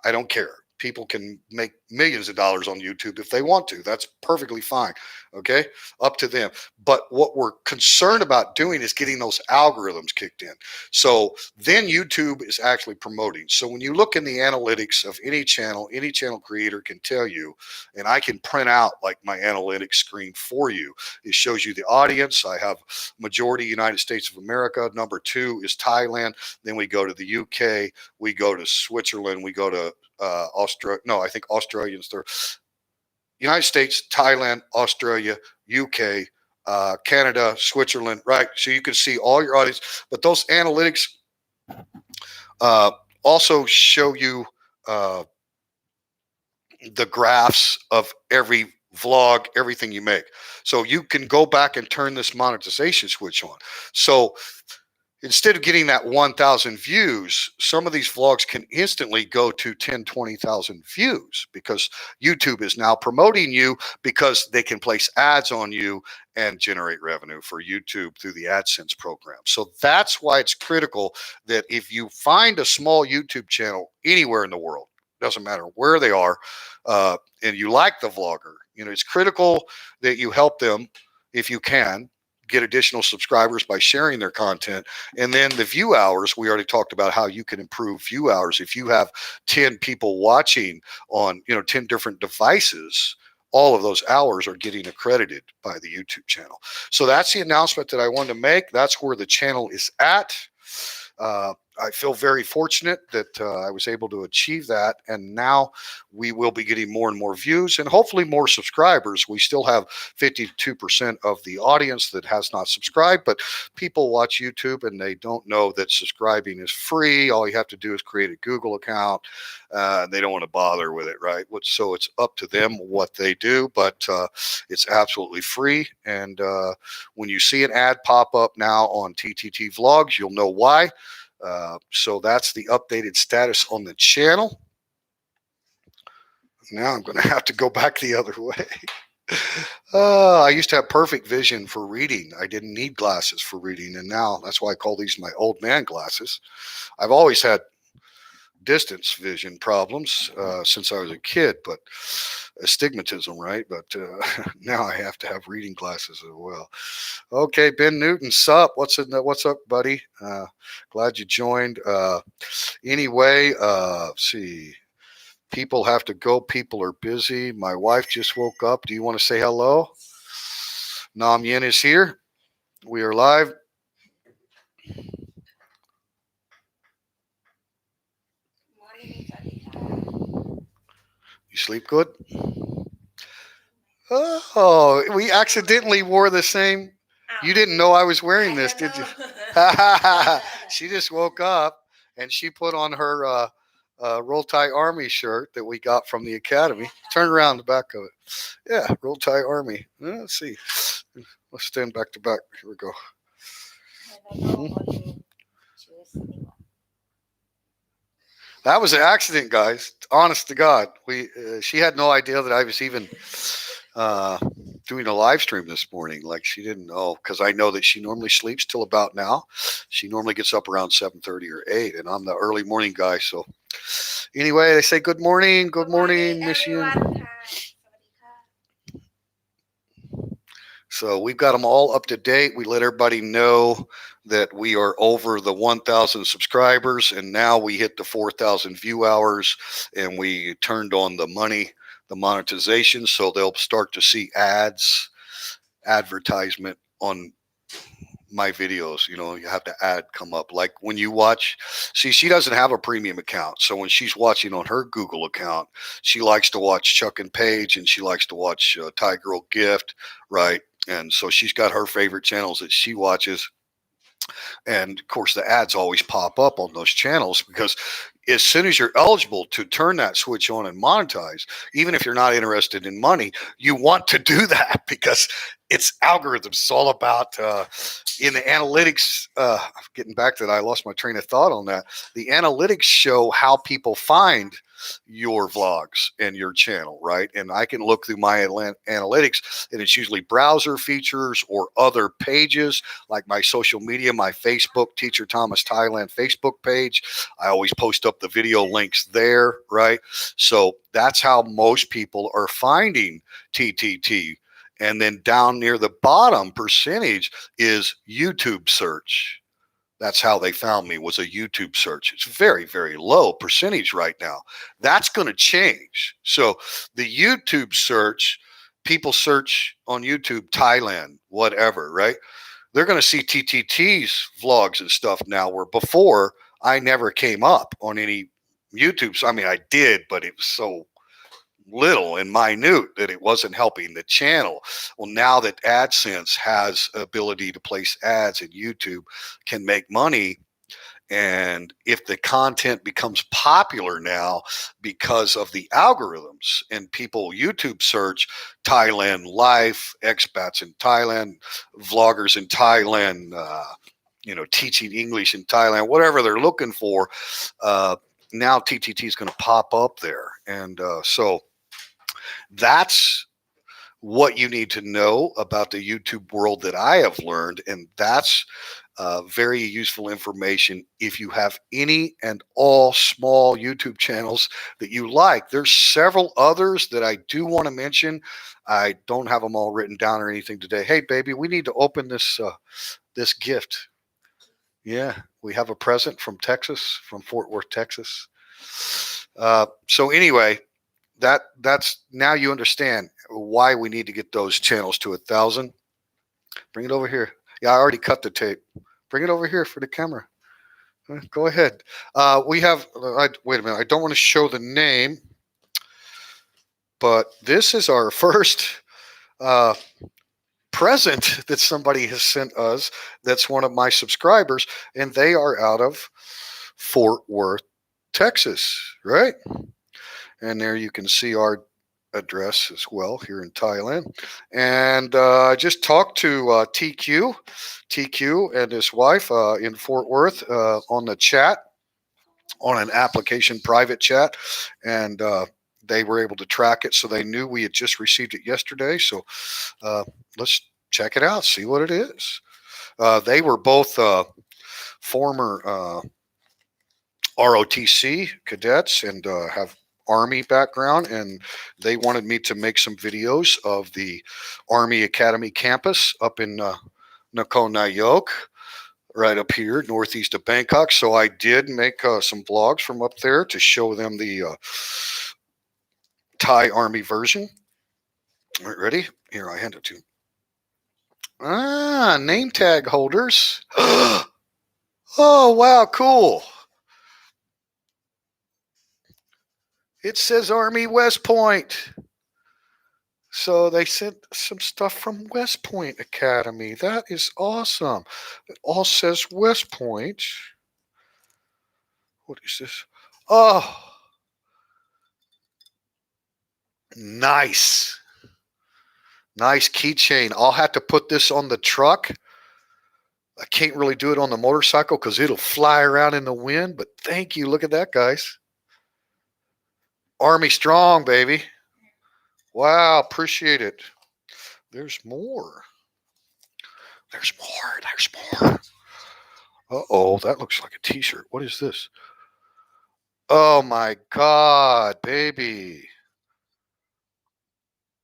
I don't care. People can make millions of dollars on YouTube if they want to. That's perfectly fine. Okay. Up to them. But what we're concerned about doing is getting those algorithms kicked in. So then YouTube is actually promoting. So when you look in the analytics of any channel creator can tell you, and I can print out like my analytics screen for you. It shows you the audience. I have majority United States of America. Number 2 is Thailand. Then we go to the UK. We go to Switzerland. We go to Australia. No, I think Australians there. United States, Thailand, Australia, UK, Canada, Switzerland, right? So you can see all your audience, but those analytics also show you the graphs of every vlog, everything you make. So you can go back and turn this monetization switch on. So instead of getting that 1,000 views, some of these vlogs can instantly go to 10, 20,000 views because YouTube is now promoting you because they can place ads on you and generate revenue for YouTube through the AdSense program. So that's why it's critical that if you find a small YouTube channel anywhere in the world, doesn't matter where they are, and you like the vlogger, it's critical that you help them if you can get additional subscribers by sharing their content. And then the view hours, we already talked about how you can improve view hours. If you have 10 people watching on 10 different devices, all of those hours are getting accredited by the YouTube channel. So that's the announcement that I wanted to make. That's where the channel is at. I feel very fortunate that I was able to achieve that. And now we will be getting more and more views and hopefully more subscribers. We still have 52% of the audience that has not subscribed, but people watch YouTube and they don't know that subscribing is free. All you have to do is create a Google account. They don't want to bother with it, right? So it's up to them what they do, but it's absolutely free. And when you see an ad pop up now on TTT Vlogs, you'll know why. So that's the updated status on the channel. Now I'm going to have to go back the other way. I used to have perfect vision for reading. I didn't need glasses for reading. And now that's why I call these my old man glasses. I've always had distance vision problems since I was a kid, but astigmatism, right? But now I have to have reading glasses as well. Okay, Ben Newton, sup? What's up, buddy? Glad you joined. Anyway, let's see. People have to go. People are busy. My wife just woke up. Do you want to say hello? Nam Yen is here. We are live. You sleep good? Oh, we accidentally wore the same. You didn't know I was wearing this, did you? She just woke up and she put on her Roll Tie Army shirt that we got from the academy. Turn around the back of it. Yeah, Roll Tie Army. Let's see. Let's stand back to back. Here we go. That was an accident, guys. Honest to God, she had no idea that I was even doing a live stream this morning. Like she didn't know, because I know that she normally sleeps till about now. She normally gets up around 7:30 or 8, and I'm the early morning guy. So anyway, they say good morning, Miss Yun. So we've got them all up to date. We let everybody know that we are over the 1,000 subscribers, and now we hit the 4,000 view hours, and we turned on the monetization, so they'll start to see advertisement on my videos. You have to come up. Like when you watch, see, she doesn't have a premium account, so when she's watching on her Google account, she likes to watch Chuck and Paige, and she likes to watch Thai Girl Gift, right? And so she's got her favorite channels that she watches. And of course, the ads always pop up on those channels, because as soon as you're eligible to turn that switch on and monetize, even if you're not interested in money, you want to do that because it's algorithms. It's all about in the analytics. Getting back to that, I lost my train of thought on that. The analytics show how people find your vlogs and your channel, right? And I can look through my analytics, and it's usually browser features or other pages, like my social media, my Facebook, Teacher Thomas Thailand Facebook page. I always post up the video links there, right? So that's how most people are finding TTT. And then down near the bottom percentage is YouTube search. That's how they found me, was a YouTube search. It's very, very low percentage right now. That's going to change. So the YouTube search, people search on YouTube, Thailand, whatever, right? They're going to see TTT's vlogs and stuff now, where before I never came up on any YouTube. So, I mean, I did, but it was so little and minute that it wasn't helping the channel. Well, now that AdSense has ability to place ads and YouTube can make money, and if the content becomes popular now because of the algorithms, and people YouTube search Thailand life, expats in Thailand, vloggers in Thailand, teaching English in Thailand, whatever they're looking for, now TTT is going to pop up there. And so that's what you need to know about the YouTube world that I have learned. And that's very useful information if you have any and all small YouTube channels that you like. There's several others that I do want to mention. I don't have them all written down or anything today. Hey, baby, we need to open this gift. Yeah, we have a present from Texas, from Fort Worth, Texas. So anyway, that's now you understand why we need to get those channels to 1,000. Bring it over here. Yeah, I already cut the tape. Bring it over here for the camera. Go ahead. We have. Wait a minute. I don't want to show the name, but this is our first present that somebody has sent us. That's one of my subscribers, and they are out of Fort Worth, Texas, right? And there you can see our address as well here in Thailand. And I just talked to TQ and his wife in Fort Worth on the chat, on an application private chat. And they were able to track it. So they knew we had just received it yesterday. So let's check it out, see what it is. They were both former ROTC cadets and have Army background, and they wanted me to make some videos of the Army Academy campus up in Nakhon Nayok, right up here northeast of Bangkok. So I did make some vlogs from up there to show them the Thai Army version. All right, ready? Here, I hand it to you. Ah, name tag holders. Oh, wow, cool. It says Army West Point. So they sent some stuff from West Point Academy. That is awesome. It all says West Point. What is this? Oh, nice. Nice keychain. I'll have to put this on the truck. I can't really do it on the motorcycle because it'll fly around in the wind. But thank you. Look at that, guys. Army strong, baby. Wow, appreciate it. There's more. There's more. There's more. Uh-oh, that looks like a t-shirt. What is this? Oh my God, baby.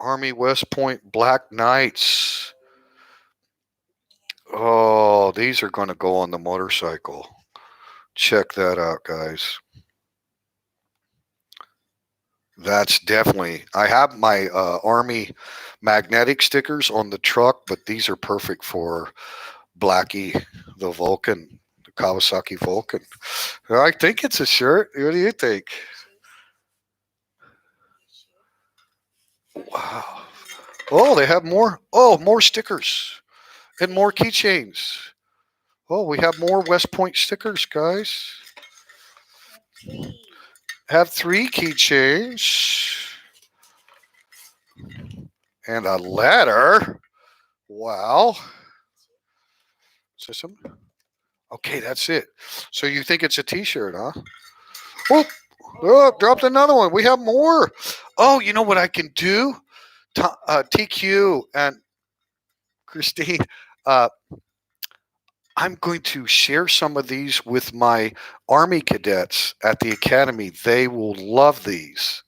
Army West Point Black Knights. Oh, these are going to go on the motorcycle. Check that out, guys. That's definitely. I have my Army magnetic stickers on the truck, but these are perfect for Blackie, the Vulcan, the Kawasaki Vulcan. I think it's a shirt. What do you think? Wow. Oh, they have more. Oh, more stickers and more keychains. Oh, we have more West Point stickers, guys. Have 3 keychains and a letter. Wow. Is this something? Okay, that's it. So you think it's a T-shirt, huh? Oh, oh, dropped another one. We have more. Oh, you know what I can do? TQ and Christine, uh, I'm going to share some of these with my Army cadets at the academy. They will love these.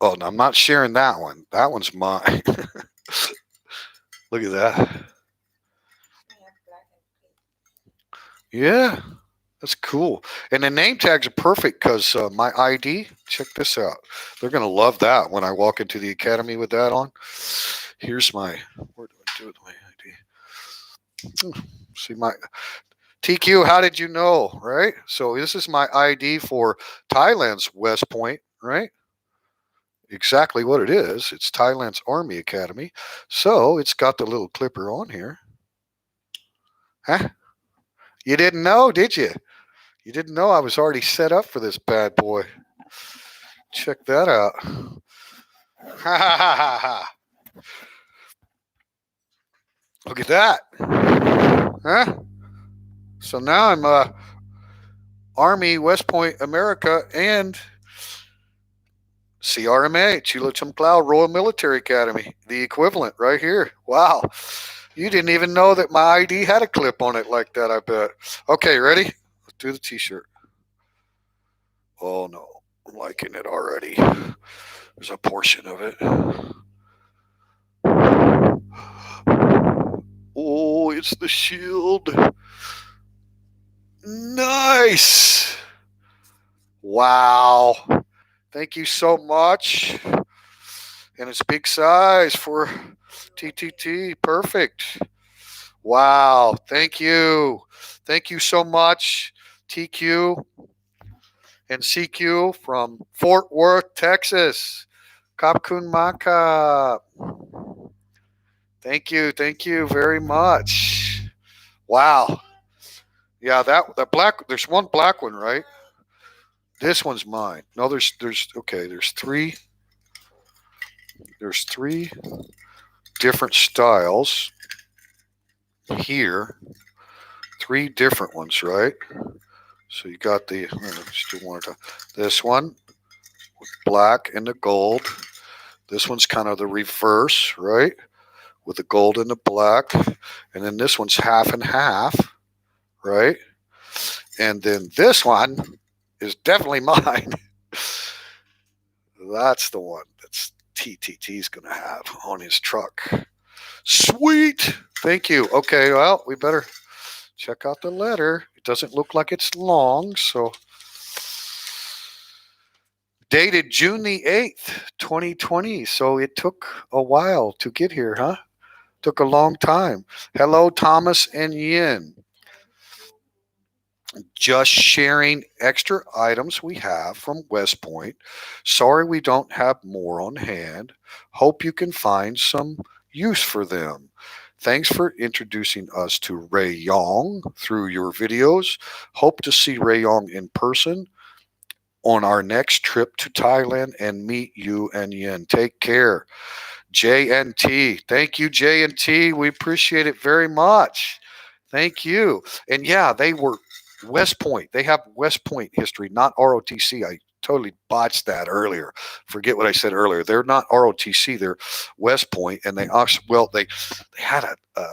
Oh, no, I'm not sharing that one. That one's mine. Look at that. Yeah, that's cool. And the name tags are perfect because my ID, check this out. They're going to love that when I walk into the academy with that on. Here's my, where do I do it with my ID? See my TQ, how did you know, right? So this is my ID for Thailand's West Point, right? Exactly what it is. It's Thailand's Army Academy. So it's got the little clipper on here. Huh? You didn't know, did you? You didn't know I was already set up for this bad boy. Check that out. Ha ha ha ha. Look at that. Huh? So now I'm Army, West Point, America, and CRMA, Chula Cloud Royal Military Academy. The equivalent right here. Wow. You didn't even know that my ID had a clip on it like that, I bet. Okay, ready? Let's do the t-shirt. Oh, no. I'm liking it already. There's a portion of it. Oh, it's the shield. Nice. Wow. Thank you so much. And it's big size for TTT. Perfect. Wow. Thank you. Thank you so much, TQ and CQ from Fort Worth, Texas. Kapkun Maka. Thank you. Thank you very much. Wow. Yeah, that black, there's one black one, right? This one's mine. No, there's okay, there's three different styles here. 3 different ones, right? So you got the let's do one at a time. This one with black and the gold. This one's kind of the reverse, right? With the gold and the black. And then this one's half and half, right? And then this one is definitely mine. That's the one that's TTT's going to have on his truck. Sweet. Thank you. Okay, well, we better check out the letter. It doesn't look like it's long, so dated June the 8th, 2020. So it took a while to get here, huh? Took a long time. Hello, Thomas and Yin. Just sharing extra items we have from West Point. Sorry we don't have more on hand. Hope you can find some use for them. Thanks for introducing us to Ray Yong through your videos. Hope to see Ray Yong in person on our next trip to Thailand and meet you and Yin. Take care. JNT. Thank you, JNT. We appreciate it very much. Thank you. And yeah, they were West Point. They have West Point history, not ROTC. I totally botched that earlier. Forget what I said earlier. They're not ROTC. They're West Point, and they also they had a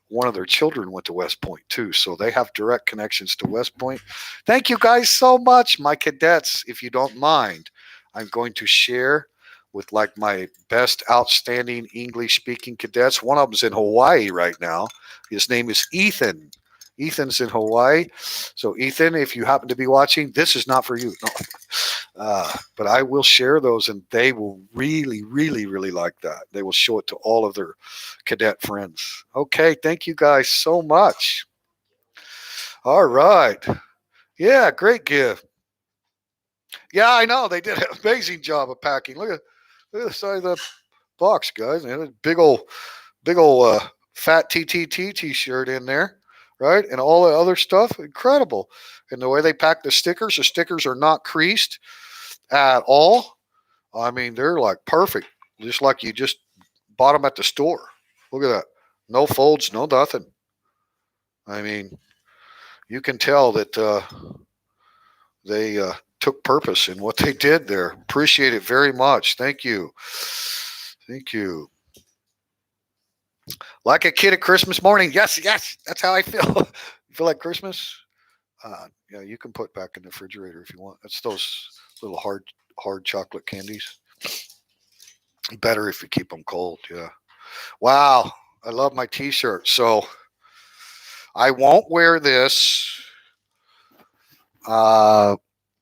one of their children went to West Point too, so they have direct connections to West Point. Thank you guys so much, my cadets. If you don't mind, I'm going to share with like my best outstanding English speaking cadets. One of them's in Hawaii right now. His name is Ethan. Ethan's in Hawaii. So, Ethan, if you happen to be watching, this is not for you. No. But I will share those, and they will really, really, really like that. They will show it to all of their cadet friends. Okay, thank you guys so much. All right. Yeah, great gift. Yeah, I know. They did an amazing job of packing. Look at the size of the box, guys. And a big old fat TTT t-shirt in there, right? And all the other stuff, incredible. And the way they pack the stickers are not creased at all. I mean, they're like perfect, just like you just bought them at the store. Look at that. No folds, no nothing. I mean, you can tell that they took purpose in what they did there. Appreciate it very much. Thank you. Thank you. Like a kid at Christmas morning. Yes, yes, that's how I feel. You feel like Christmas? Yeah, you can put back in the refrigerator if you want. That's those little hard chocolate candies. Better if you keep them cold. Yeah. Wow, I love my T-shirt. So I won't wear this uh,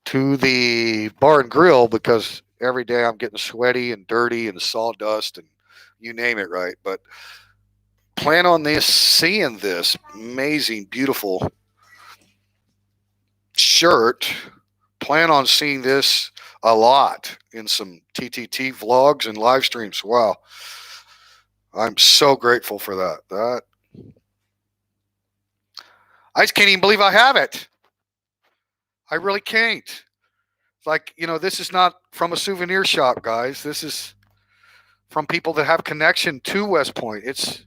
to the bar and grill because every day I'm getting sweaty and dirty and sawdust and you name it, right? But plan on seeing this amazing, beautiful shirt. Plan on seeing this a lot in some TTT vlogs and live streams. Wow. I'm so grateful for that. I just can't even believe I have it. I really can't. Like, this is not from a souvenir shop, guys. This is from people that have connection to West Point. It's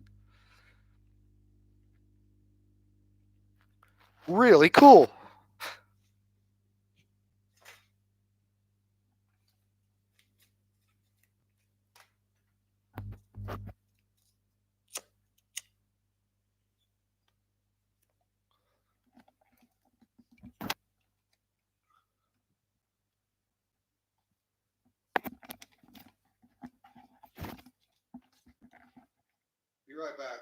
really cool. Be right back.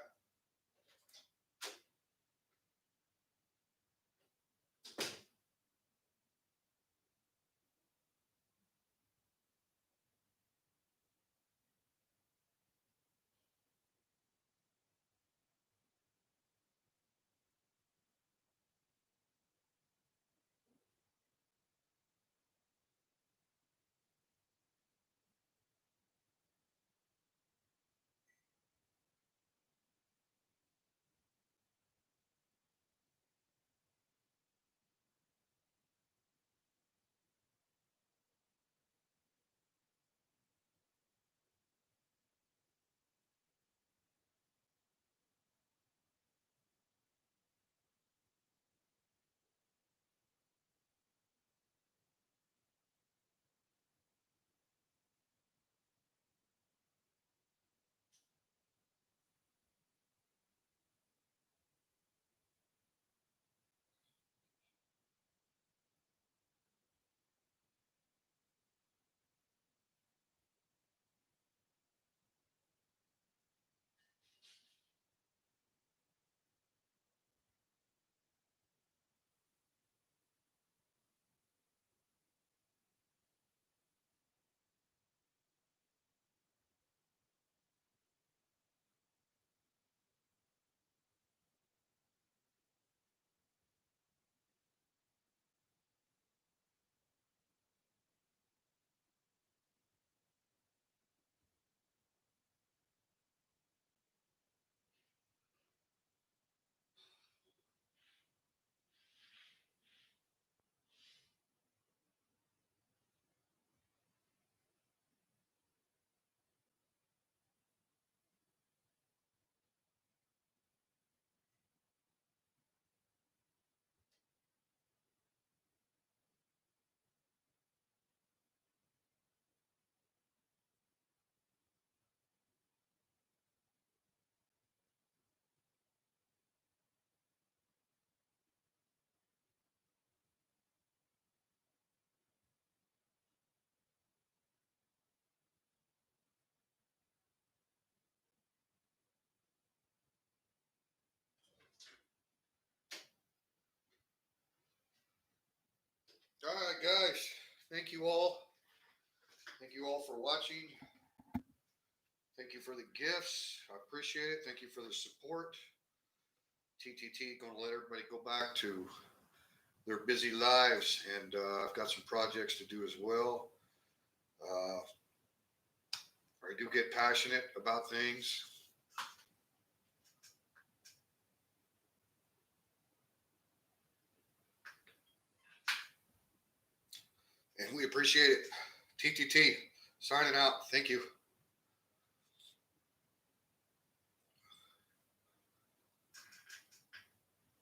right, guys. Thank you all. Thank you all for watching. Thank you for the gifts. I appreciate it. Thank you for the support. TTT going to let everybody go back to their busy lives, and I've got some projects to do as well. I do get passionate about things. And we appreciate it. TTT signing out. Thank you.